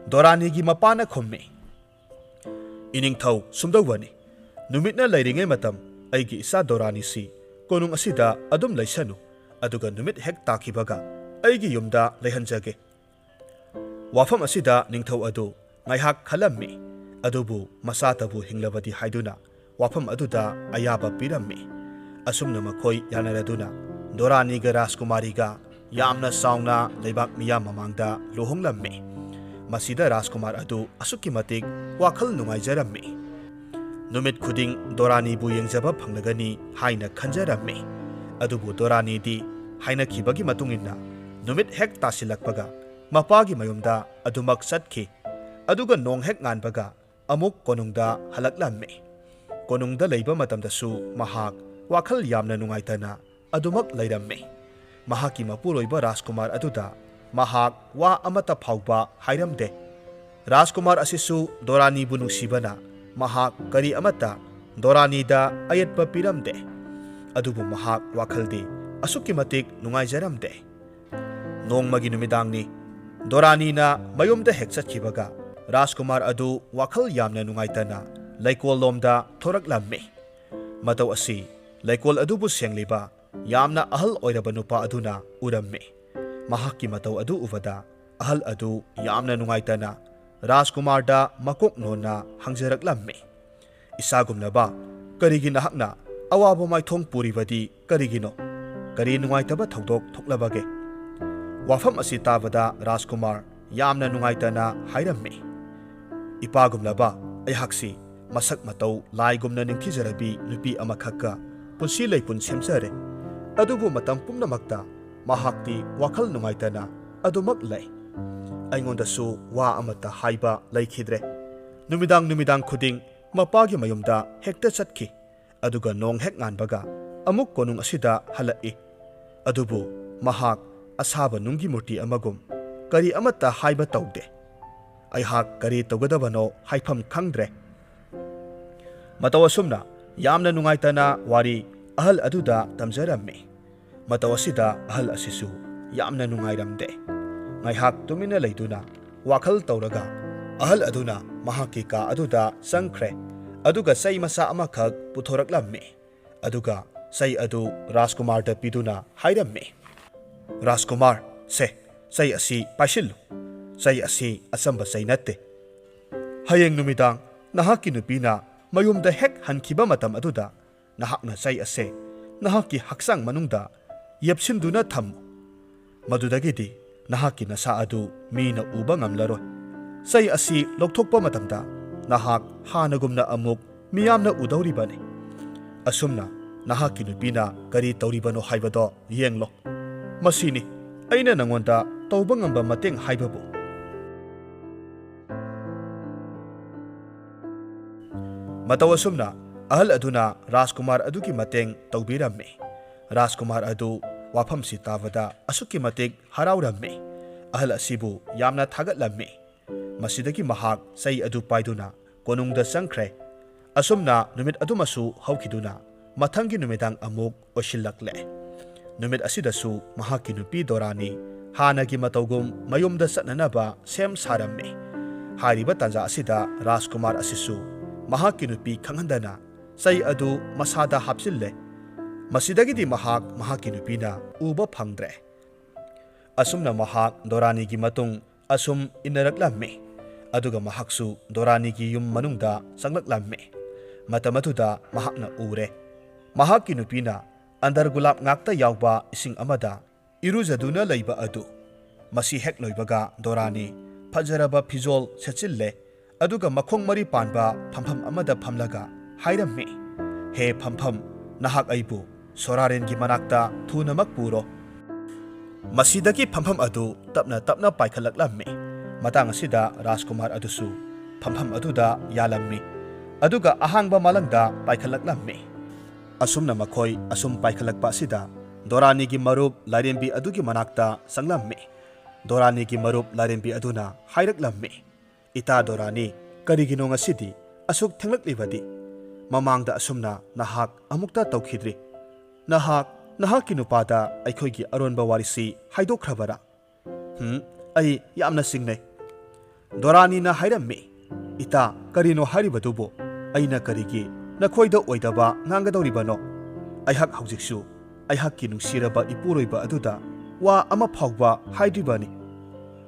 dorani gi mapana khummi iningthau sumdawani numitna leiringai matam aigi isa dorani si konung asida adum leisanu aduga numit hek takhibaga aigi yumda leihanjage wafam asida ningthau adu ngaihak khalammi adubu masatabu hinglabadi haiduna wafam aduda ayaba pirammi asumna makhoi yanaraduna dorani ga Rajkumari ga yamna sauna leibak miyam mamangda lohonglammi masida Rajkumar adu asukki matik wakhal nungaijarammi numit khuding dorani bu yengjaba phanglagani haina khanjarammi adubu dorani di haina khibagi matungina numit hek tasilakpaga mapagi mayumda adumak satki aduga nong hek nganbaga amuk konungda halaklammi konungda leiba matamdasu mahak wakhal yamna nungaitana adumak leirammi mahaki mapuroiba Rajkumar aduda mahak wa amata phauba hairamde Rajkumar asisu dorani bu nungsibana mahak kari amata dorani da ayatpa piramde ꯑꯗꯨꯕꯨ ꯃꯍꯥꯛ ꯋꯥꯈꯜꯗꯤ ꯑꯁꯨꯛꯀꯤ ꯃꯇꯤꯛ ꯅꯨꯡꯉꯥꯏꯖꯔꯝꯗꯦ꯫ ꯅꯣꯡꯃꯒꯤ ꯅꯨꯃꯤꯗꯥꯡꯅꯤ꯫ ꯗꯣꯔꯥꯅꯤꯅ ꯃꯌꯨꯝꯗ ꯍꯦꯛ ꯆꯠꯈꯤꯕꯒ ꯔꯥꯖꯀꯨꯃꯥꯔ ꯑꯗꯨ ꯋꯥꯈꯜ ꯌꯥꯝꯅ ꯅꯨꯡꯉꯥꯏꯇꯅ ꯂꯩꯀꯣꯜꯂꯣꯝꯗ ꯊꯣꯔꯛꯂꯝꯃꯤ꯫ ꯃꯇꯧ ꯑꯁꯤ ꯂꯩꯀꯣꯜ ꯑꯗꯨꯕꯨ ꯁꯦꯡꯂꯤꯕ ꯌꯥꯝꯅ ꯑꯍꯜ ꯑꯣꯏꯔꯕ ꯅꯨꯄꯥ ꯑꯗꯨꯅ ꯎꯔꯝꯃꯤ꯫ ꯃꯍꯥꯛꯀꯤ ꯃꯇꯧ ꯑꯗꯨ ꯎꯕꯗ ꯑꯍꯜ ꯑꯗꯨ ꯌꯥꯝꯅ ꯅꯨꯡꯉꯥꯏꯇꯅ ꯔꯥꯖꯀꯨꯃꯥꯔꯗ ꯃꯀꯣꯛ ꯅꯣꯟꯅ ꯍꯪꯖꯔꯛꯂꯝꯃꯤ꯫ ꯏꯆꯥꯒꯨꯝꯂꯕ, ꯀꯔꯤꯒꯤ ꯅꯍꯥꯛꯅ ꯑꯋꯥꯕ ꯃꯥꯏꯊꯣꯡ ꯄꯨꯔꯤꯕꯗꯤ ꯀꯔꯤꯒꯤꯅꯣ? ꯀꯔꯤ ꯅꯨꯡꯉꯥꯏꯇꯕ ꯊꯧꯗꯣꯛ ꯊꯣꯛꯂꯕꯒꯦ? ꯋꯥꯐꯝ ꯑꯁꯤ ꯇꯥꯕꯗ ꯔꯥꯖꯀꯨꯃꯥꯔ ꯌꯥꯝꯅ ꯅꯨꯡꯉꯥꯏꯇꯅ ꯍꯥꯏꯔꯝꯃꯤ꯫ ꯏꯄꯥꯒꯨꯝꯂꯕ, ꯑꯩꯍꯥꯛꯁꯤ ꯃꯁꯛ ꯃꯇꯧ ꯂꯥꯏꯒꯨꯝꯅ ꯅꯤꯡꯊꯤꯖꯔꯕꯤ ꯅꯨꯄꯤ ꯑꯃꯈꯛꯀ ꯄꯨꯟꯁꯤ ꯂꯩꯄꯨꯟ ꯁꯦꯝꯖꯔꯦ꯫ ꯑꯗꯨꯕꯨ ꯃꯇꯝ ꯄꯨꯝꯅꯃꯛꯇ ꯃꯍꯥꯛꯇꯤ ꯋꯥꯈꯜ ꯅꯨꯡꯉꯥꯏꯇꯅ ꯑꯗꯨꯃꯛ ꯂꯩ꯫ ꯑꯩꯉꯣꯟꯗꯁꯨ ꯋꯥ ꯑꯃꯠꯇ ꯍꯥꯏꯕ ꯂꯩꯈꯤꯗ꯭ꯔꯦ꯫ ꯅꯨꯃꯤꯗꯥꯡ ꯈꯨꯗꯤꯡ ꯃꯄꯥꯒꯤ ꯃꯌꯨꯝꯗ ꯍꯦꯛꯇ ꯆꯠꯈꯤ, ꯑꯗꯨꯒ ꯅꯣꯡ ꯍꯦꯛ ꯉꯥꯟꯕꯒ ꯑꯃꯨꯛ ꯀꯣꯅꯨꯡ ꯑꯁꯤꯗ ꯍꯜꯂꯛꯏ꯫ ꯑꯗꯨꯕꯨ ꯃꯍꯥꯛ ꯑꯁꯥꯕ ꯅꯨꯡꯒꯤ ꯃꯨꯔꯇꯤ ꯑꯃꯒꯨꯝ ꯀꯔꯤ ꯑꯃꯠꯇ ꯍꯥꯏꯕ ꯇꯧꯗꯦ꯫ ꯑꯩꯍꯥꯛ ꯀꯔꯤ ꯇꯧꯒꯗꯕꯅꯣ ꯍꯥꯏꯐꯝ ꯈꯪꯗ꯭ꯔꯦ꯫ ꯃꯇꯧ ꯑꯁꯨꯝꯅ ꯌꯥꯝꯅ ꯅꯨꯡꯉꯥꯏꯇꯅ ꯋꯥꯔꯤ ꯑꯍꯜ ꯑꯗꯨꯗ ꯇꯝꯖꯔꯝꯃꯤ꯫ ꯃꯇꯧ ꯑꯁꯤꯗ ꯑꯍꯜ ꯑꯁꯤꯁꯨ ꯌꯥꯝꯅ ꯅꯨꯡꯉꯥꯏꯔꯝꯗꯦ꯫ ꯉꯥꯏꯍꯥꯛ ꯇꯨꯃꯤꯟꯅ ꯂꯩꯗꯨꯅ ꯋꯥꯈꯜ ꯇꯧꯔꯒ ꯑꯍꯜ ꯑꯗꯨꯅ ꯃꯍꯥꯛꯀꯤ ꯀꯥ ꯑꯗꯨꯗ ꯆꯪꯈ꯭ꯔꯦ, ꯑꯗꯨꯒ ꯆꯩ ꯃꯆꯥ ꯑꯃꯈꯛ ꯄꯨꯊꯣꯔꯛꯂꯝꯃꯤ꯫ ꯑꯗꯨꯒ ꯆꯩ ꯑꯗꯨ ꯔꯥꯖꯀꯨꯃꯥꯔꯗ ꯄꯤꯗꯨꯅ ꯍꯥꯏꯔꯝꯃꯤ, ꯔꯥꯖꯀꯨꯃꯥꯔ, ꯁꯦ, ꯆꯩ ꯑꯁꯤ ꯄꯥꯏꯁꯤꯜꯂꯨ꯫ ꯆꯩ ꯑꯁꯤ ꯑꯆꯝꯕ ꯆꯩ ꯅꯠꯇꯦ꯫ ꯍꯌꯦꯡ ꯅꯨꯃꯤꯗꯥꯡ ꯅꯍꯥꯛꯀꯤ ꯅꯨꯄꯤꯅ ꯃꯌꯨꯝꯗ ꯍꯦꯛ ꯍꯟꯈꯤꯕ ꯃꯇꯝ ꯑꯗꯨꯗ ꯅꯍꯥꯛꯅ ꯆꯩ ꯑꯁꯦ ꯅꯍꯥꯛꯀꯤ ꯍꯛꯆꯥꯡ ꯃꯅꯨꯡꯗ ꯌꯦꯞꯁꯤꯟꯗꯨꯅ ꯊꯝꯃꯨ꯫ ꯃꯗꯨꯗꯒꯤꯗꯤ ꯅꯍꯥꯛꯀꯤ ꯅꯁꯥ ꯑꯗꯨ ꯃꯤꯅ ꯎꯕ ꯉꯝꯂꯔꯣꯏ꯫ ꯆꯩ ꯑꯁꯤ ꯂꯧꯊꯣꯛꯄ ꯃꯇꯝꯗ ꯅꯍꯥꯛ ꯍꯥꯟꯅꯒꯨꯝꯅ ꯑꯃꯨꯛ ꯃꯤꯌꯥꯝꯅ ꯎꯗꯧꯔꯤꯕꯅꯤ꯫ ꯑꯁꯨꯝꯅ ꯅꯍꯥꯛꯀꯤ ꯅꯨꯄꯤꯅ ꯀꯔꯤ ꯇꯧꯔꯤꯕꯅꯣ ꯍꯥꯏꯕꯗꯣ ꯌꯦꯡꯂꯣ꯫ ꯃꯁꯤꯅꯤ ꯑꯩꯅ ꯅꯉꯣꯟꯗ ꯇꯧꯕ ꯉꯝꯕ ꯃꯇꯦꯡ ꯍꯥꯏꯕꯕꯨ꯫ ꯃꯇꯧ ꯑꯁꯨꯝꯅ ꯑꯍꯜ ꯑꯗꯨꯅ ꯔꯥꯖꯀꯨꯃꯥꯔ ꯑꯗꯨꯒꯤ ꯃꯇꯦꯡ ꯇꯧꯕꯤꯔꯝꯃꯤ꯫ ꯔꯥꯖꯀꯨꯃꯥꯔ ꯑꯗꯨ ꯋꯥꯐꯝꯁꯤ ꯇꯥꯕꯗ ꯑꯁꯨꯛꯀꯤ ꯃꯇꯤꯛ ꯍꯔꯥꯎꯔꯝꯃꯤ꯫ ꯑꯍꯜ ꯑꯁꯤꯕꯨ ꯌꯥꯝꯅ ꯊꯥꯒꯠꯂꯝꯃꯤ꯫ ꯃꯁꯤꯗꯒꯤ ꯃꯍꯥꯛ ꯆꯩ ꯑꯗꯨ ꯄꯥꯏꯗꯨꯅ ꯀꯣꯅꯨꯡꯗ ꯆꯪꯈ꯭ꯔꯦ꯫ ꯑꯁꯨꯝꯅ ꯅꯨꯃꯤꯠ ꯑꯗꯨꯃꯁꯨ ꯍꯧꯈꯤꯗꯨꯅ ꯃꯊꯪꯒꯤ ꯅꯨꯃꯤꯗꯥꯡ ꯑꯃꯨꯛ ꯑꯣꯏꯁꯤꯜꯂꯛꯂꯦ꯫ ꯅꯨꯃꯤꯠ ꯑꯁꯤꯗꯁꯨ ꯃꯍꯥꯛꯀꯤ ꯅꯨꯄꯤ ꯗꯣꯔꯥꯅꯤ ꯍꯥꯟꯅꯒꯤ ꯃꯇꯧꯒꯨꯝ ꯃꯌꯨꯝꯗ ꯆꯠꯅꯅꯕ ꯁꯦꯝ ꯁꯥꯔꯝꯃꯤ꯫ ꯍꯥꯏꯔꯤꯕ ꯇꯥꯟꯖꯥ ꯑꯁꯤꯗ ꯔꯥꯖꯀꯨꯃꯥꯔ ꯑꯁꯤꯁꯨ ꯃꯍꯥꯛꯀꯤ ꯅꯨꯄꯤ ꯈꯪꯍꯟꯗꯅ ꯆꯩ ꯑꯗꯨ ꯃꯁꯥꯗ ꯍꯥꯞꯆꯤꯜꯂꯦ꯫ ꯃꯁꯤꯗꯒꯤꯗꯤ ꯃꯍꯥꯛ ꯃꯍꯥꯛꯀꯤ ꯅꯨꯄꯤꯅ ꯎꯕ ꯐꯪꯗ꯭ꯔꯦ꯫ ꯑꯁꯨꯝꯅ ꯃꯍꯥꯛ ꯗꯣꯔꯥꯅꯤꯒꯤ ꯃꯇꯨꯡ ꯑꯁꯨꯝ ꯏꯟꯅꯔꯛꯂꯝꯃꯤ꯫ ꯑꯗꯨꯒ ꯃꯍꯥꯛꯁꯨ ꯗꯣꯔꯥꯅꯤꯒꯤ ꯌꯨꯝ ꯃꯅꯨꯡꯗ ꯆꯪꯂꯛꯂꯝꯃꯤ꯫ ꯃꯇꯝ ꯑꯗꯨꯗ ꯃꯍꯥꯛꯅ ꯎꯔꯦ ꯃꯍꯥꯛꯀꯤ ꯅꯨꯄꯤꯅ ꯑꯟꯗꯔꯒꯨꯂꯥꯞ ꯉꯥꯛꯇ ꯌꯥꯎꯕ ꯏꯁꯤꯡ ꯑꯃꯗ ꯏꯔꯨꯖꯗꯨꯅ ꯂꯩꯕ ꯑꯗꯨ꯫ ꯃꯁꯤ ꯍꯦꯛ ꯂꯣꯏꯕꯒ ꯗꯣꯔꯥꯅꯤ ꯐꯖꯔꯕ ꯐꯤꯖꯣꯜ ꯁꯦꯠꯆꯤꯜꯂꯦ, ꯑꯗꯨꯒ ꯃꯈꯣꯡ ꯃꯔꯤ ꯄꯥꯟꯕ ꯐꯝꯐꯝ ꯑꯃꯗ ꯐꯝꯂꯒ ꯍꯥꯏꯔꯝꯃꯤ, ꯍꯦ ꯐꯝꯐꯝ, ꯅꯍꯥꯛ ꯑꯩꯕꯨ ꯁꯣꯔꯥꯔꯦꯟꯒꯤ ꯃꯅꯥꯛꯇ ꯊꯨꯅꯃꯛ ꯄꯨꯔꯣ꯫ ꯃꯁꯤꯗꯒꯤ ꯐꯝꯐꯝ ꯑꯗꯨ ꯇꯞꯅ ꯇꯞꯅ ꯄꯥꯏꯈꯠꯂꯛꯂꯝꯃꯤ꯫ ꯃꯇꯥꯡ ꯑꯁꯤꯗ ꯔꯥꯖꯀꯨꯃꯥꯔ ꯑꯗꯨꯁꯨ ꯐꯝꯐꯝ ꯑꯗꯨꯗ ꯌꯥꯜꯂꯝꯃꯤ, ꯑꯗꯨꯒ ꯑꯍꯥꯡꯕ ꯃꯥꯂꯪꯗ ꯄꯥꯏꯈꯠꯂꯛꯂꯝꯃꯤ꯫ ꯑꯁꯨꯝꯅ ꯃꯈꯣꯏ ꯑꯁꯨꯝ ꯄꯥꯏꯈꯠꯂꯛꯄ ꯑꯁꯤꯗ ꯗꯣꯔꯥꯅꯤꯒꯤ ꯃꯔꯨꯞ ꯂꯥꯏꯔꯦꯝꯕꯤ ꯑꯗꯨꯒꯤ ꯃꯅꯥꯛꯇ ꯆꯪꯂꯝꯃꯤ꯫ ꯗꯣꯔꯥꯅꯤꯒꯤ ꯃꯔꯨꯞ ꯂꯥꯏꯔꯦꯝꯕꯤ ꯑꯗꯨꯅ ꯍꯥꯏꯔꯛꯂꯝꯃꯤ, ꯏꯇꯥ ꯗꯣꯔꯥꯅꯤ, ꯀꯔꯤꯒꯤꯅꯣ ꯉꯁꯤꯗꯤ ꯑꯁꯨꯛ ꯊꯦꯡꯂꯛꯂꯤꯕꯗꯤ? ꯃꯃꯥꯡꯗ ꯑꯁꯨꯝꯅ ꯅꯍꯥꯛ ꯑꯃꯨꯛꯇ ꯇꯧꯈꯤꯗ꯭ꯔꯤ꯫ ꯅꯍꯥꯛꯀꯤ ꯅꯨꯄꯥꯗ ꯑꯩꯈꯣꯏꯒꯤ ꯑꯔꯣꯟꯕ ꯋꯥꯔꯤꯁꯤ ꯍꯥꯏꯗꯣꯛꯈ꯭ꯔꯕꯔꯥ? ꯑꯩ ꯌꯥꯝꯅ ꯆꯤꯡꯅꯩ꯫ ꯗꯣꯔꯥꯅꯤꯅ ꯍꯥꯏꯔꯝꯃꯤ, ꯏꯇꯥ, ꯀꯔꯤꯅꯣ ꯍꯥꯏꯔꯤꯕꯗꯨꯕꯨ? ꯑꯩꯅ ꯀꯔꯤꯒꯤ ꯅꯈꯣꯏꯗ ꯑꯣꯏꯗꯕ ꯉꯥꯡꯒꯗꯧꯔꯤꯕꯅꯣ? ꯑꯩꯍꯥꯛ ꯍꯧꯖꯤꯛꯁꯨ ꯑꯩꯍꯥꯛꯀꯤ ꯅꯨꯡꯁꯤꯔꯕ ꯏꯄꯨꯔꯣꯏꯕ ꯑꯗꯨꯗ ꯋꯥ ꯑꯃ ꯐꯥꯎꯕ ꯍꯥꯏꯗ꯭ꯔꯤꯕꯅꯤ꯫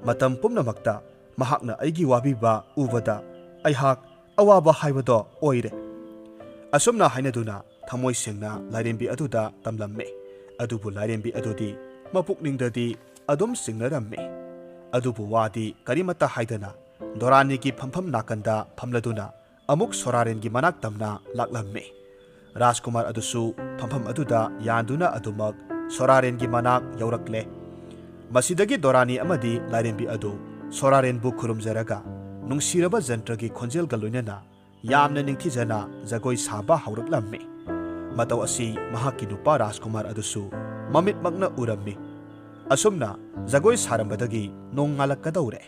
ꯃꯇꯝ ꯄꯨꯝꯅꯃꯛꯇ ꯃꯍꯥꯛꯅ ꯑꯩꯒꯤ ꯋꯥꯕꯤꯕ ꯎꯕꯗ ꯑꯩꯍꯥꯛ ꯑꯋꯥꯕ ꯍꯥꯏꯕꯗꯣ ꯑꯣꯏꯔꯦ꯫ ꯑꯁꯨꯝꯅ ꯍꯥꯏꯅꯗꯨꯅ ꯊꯃꯣꯏ ꯁꯦꯡꯅ ꯂꯥꯏꯔꯦꯝꯕꯤ ꯑꯗꯨꯗ ꯇꯝꯂꯝꯃꯤ꯫ ꯑꯗꯨꯕꯨ ꯂꯥꯏꯔꯦꯝꯕꯤ ꯑꯗꯨꯗꯤ ꯃꯄꯨꯛꯅꯤꯡꯗꯗꯤ ꯑꯗꯨꯝ ꯆꯤꯡꯅꯔꯝꯃꯤ꯫ ꯑꯗꯨꯕꯨ ꯋꯥꯗꯤ ꯀꯔꯤꯃꯠꯇ ꯍꯥꯏꯗꯅ ꯗꯣꯔꯥꯅꯤꯒꯤ ꯐꯝꯐꯝ ꯅꯥꯀꯟꯗ ꯐꯝꯂꯗꯨꯅ ꯑꯃꯨꯛ ꯁꯣꯔꯥꯔꯦꯟꯒꯤ ꯃꯅꯥꯛ ꯇꯝꯅ ꯂꯥꯛꯂꯝꯃꯤ꯫ ꯔꯥꯖꯀꯨꯃꯥꯔ ꯑꯗꯨꯁꯨ ꯐꯝꯐꯝ ꯑꯗꯨꯗ ꯌꯥꯟꯗꯨꯅ ꯑꯗꯨꯃꯛ ꯁꯣꯔꯥꯔꯦꯟꯒꯤ ꯃꯅꯥꯛ ꯌꯧꯔꯛꯂꯦ꯫ ꯃꯁꯤꯗꯒꯤ ꯗꯣꯔꯥꯅꯤ ꯑꯃꯗꯤ ꯂꯥꯏꯔꯦꯝꯕꯤ ꯑꯗꯨ ꯁꯣꯔꯥꯔꯦꯟꯕꯨ ꯈꯨꯔꯨꯝꯖꯔꯒ ꯅꯨꯡꯁꯤꯔꯕ ꯖꯟꯇ꯭ꯔꯒꯤ ꯈꯣꯟꯖꯦꯜꯒ ꯂꯣꯏꯅꯅ ꯌꯥꯝꯅ ꯅꯤꯡꯊꯤꯖꯅ ꯖꯒꯣꯏ ꯁꯥꯕ ꯍꯧꯔꯛꯂꯝꯃꯤ꯫ ꯃꯇꯧ ꯑꯁꯤ ꯃꯍꯥꯛꯀꯤ ꯅꯨꯄꯥ ꯔꯥꯖꯀꯨꯃꯥꯔ ꯑꯗꯨꯁꯨ ꯃꯃꯤꯠꯃꯛꯅ ꯎꯔꯝꯃꯤ꯫ ꯑꯁꯨꯝꯅ ꯖꯒꯣꯏ ꯁꯥꯔꯝꯕꯗꯒꯤ ꯅꯣꯡ ꯉꯥꯜꯂꯛꯀꯗꯧꯔꯦ꯫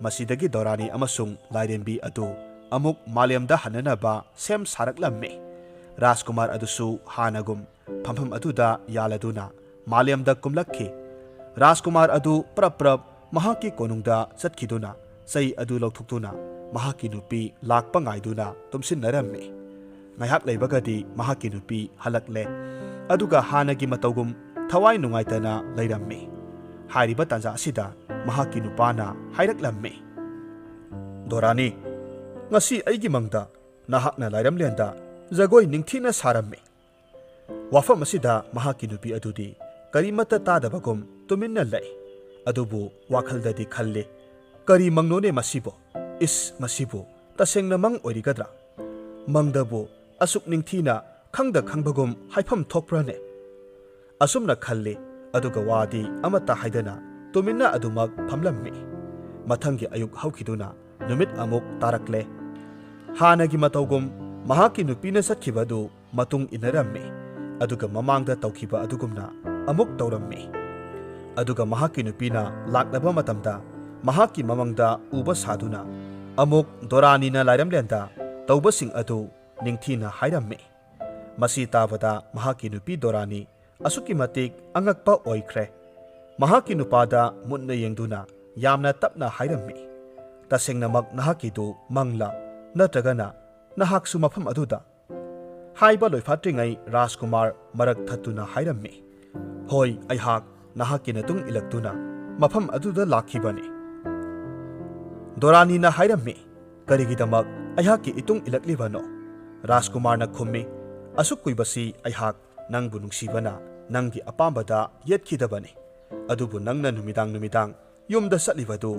ꯃꯁꯤꯗꯒꯤ ꯗꯣꯔꯥꯅꯤ ꯑꯃꯁꯨꯡ ꯂꯥꯏꯔꯦꯝꯕꯤ ꯑꯗꯨ ꯑꯃꯨꯛ ꯃꯥꯂꯦꯝꯗ ꯍꯟꯅꯅꯕ ꯁꯦꯝ ꯁꯥꯔꯛꯂꯝꯃꯤ꯫ ꯔꯥꯖꯀꯨꯃꯥꯔ ꯑꯗꯨꯁꯨ ꯍꯥꯟꯅꯒꯨꯝ फमफम अदुदा यालदुना मालेमदा कुमलक्खि राजकुमार अदु प्रप प्रप महाकी कोनुंगदा चटखिदुना सई अदु लौथुक्तुना महाकी नुपी Lakpa ngaiduna tumsinnarame ngaiak leibagadi महाकी नुपी हलकले अदुगा हानगी मतौगुम थवाई नुंगाइतना लेरम्मे हारिबा तंजा असिदा महाकी नुपाना हाइरक्लम्मे दोरानी ngasi aigi mangda nahakna lairamlenda jagoi ningthina sarame wafam asida mahaki nupi adudi karimata tadabagum tuminna lei adubu wakaldadi khalle kari mangnone masibo is masibo tasengna mang origadra mangdabu asuk ningthina khangda khangbagum haifam thokprane asumna khalle aduga wadi amata haidana tuminna adumak phamlamme mathangi ayuk haukhiduna numit amuk tarakle हानगी मतौगुम महाकी नुपीना सत्खिबदु मतुंग इनरम्मे अदुगा ममांगदा तौखिबा अदुगुमना अमुक तौरम्मे अदुगा महाकी नुपीना लाक्लबा मतमदा महाकी ममंगदा उबा सादुना अमुक दोरानीना लाइरमलेंदा तौबसिंग अदु निंगथीना हाइरम्मे मसी ताबदा महाकी नुपी दोरानी असुकी मतिक अंगकपा ओइख्रे महाकी नुपादा मुन्ना येंगदुना यामना तपना हाइरम्मे तसेंगनमक नहाकीदु मंगला नत्रगना नहाकसु मफम अदुदा हाइबा लोइफात्रिङै राजकुमार मरक थत्तुना हाइरम्मे होय अइहाक नहाकी नतुंग इलक्तुना मफम अदुदा लाखिबने दोरानीना हाइरम्मे करिगिदमक अइहाकी इतुंग इलक्लिबनो राजकुमारना खुम्मे असुक कुइबसी अइहाक नंगबु नुंगसिबना नंगी अपाम्बदा येतखिदबने अदुबु नंगना नुमिदांग युमदा सटलिबदु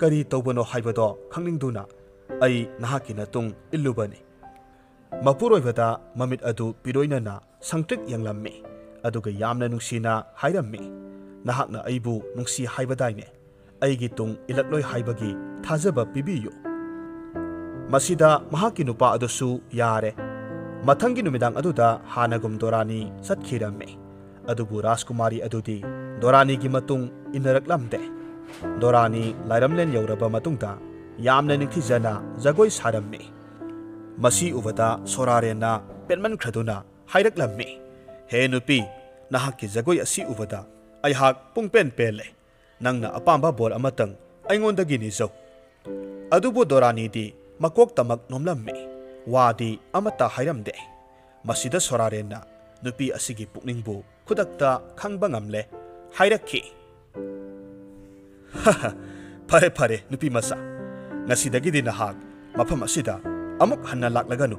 करी तौबनो हाइबदो खंगनिंगदुना आई नहाकी नतुंग इल्लुबने मपुरोइबदा ममित अदु पिरोइनना centric यंगलम्मे अदुगा यामना नुंगसिना हाइरम्मे नहाकना अइबु नुंगसि हाइबदाइने अइगी तुंग इलक्लोइ हाइबगी थाजबा पिबियु मसिदा महाकी नुपा अदुसु यारे मथंगी नुमिदांग अदुदा हानगुम दोरानी सत्खिरम्मे अदुबु राजकुमारी अदुदी दोरानी की मतुंग इनरक्लम्दे दोरानी लाइरमलेन यौरबा मतुंगदा यामना निंगथिजना जगोई सारम्मे मसी उबदा सोरारेना पेनमन खदुना हाइरक्लम्मे हे नुपी नहाकी जगोई असि उबदा अइहाक पुंगपेन पेले नंगना अपाम्बा बोल अमतंग अइंगोंदगी निजौ अदुबु दोरानीदी मकोक तमक नोमलम्मे वादी अमता हाइरमदे मसिदा सोरारेना नुपी असिगी पुकनिंगबु खुदक्ता खंगबा ngamle हाइरक्खि फरे फरे नुपी मसा ngasidagiди nahak mafam asida amuk hanna laklaganu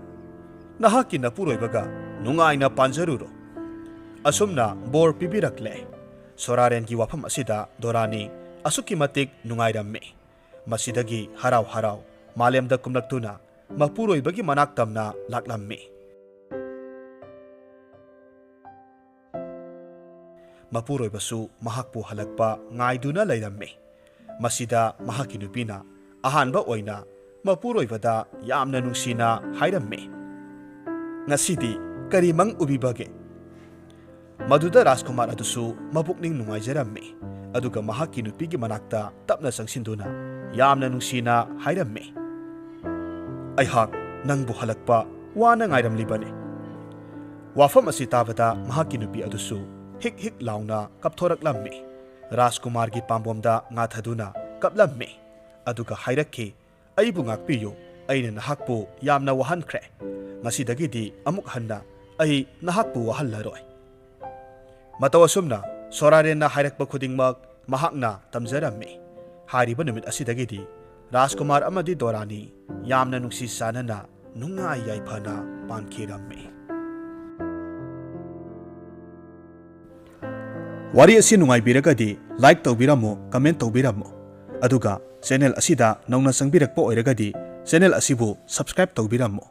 nahaki napuroibaga nungaina panjaruro asumna bor pibirakle soraren gi wafam asida dorani asuki matik nungairamme masidagi harau harau malemda kumlaktuna mapuroibagi manak tamna laklamme mapuroibasu mahakpu halakpa ngaiduna leiramme masida mahaki nupina अहानबा ओइना मपुरोइबदा यामना नुंगसिना हाइरम्मे ngasiदी करी मंग उबिबगे मदुदा राजकुमार अदुसु मबुकनिंग नुंगाइजरम्मे अदुगा महाकी नुपीगी मनाक्ता तपना संगसिंदुना यामना नुंगसिना हाइरम्मे अइहाक नंगबु हलकपा वाना ngaइरमलिबने वाफम असि ताबदा महाकी नुपी अदुसु हिक हिक लाउना कपथोरकलम्मे राजकुमार की पाम्बोमदा ngaथदुना कपलम्मे अदुगा हाइरक्खि अइबु ngakpiyu अइना नहाकपु यामना वहनख्रे ngasidagiदी अमुक हन्ना अइ नहाकपु वहल्लरोय मतौ असुमना सोरारेना हाइरक्पा खुदिंगमक महाकना तमजरम्मे हारिबा नुमित असिदागिदी राजकुमार अमदी दोरानी यामना नुंगसि सानना नुंगाइ याइफना पानखिरम्मे वारी असि नुंगाइबिरगदी लाइक तौबिरमो कमेंट तौबिरमो अदुगा चैनल असिदा नौना संबिरक्पा ओइरगदी चैनल असिबु सब्सक्राइब तौबिरमो।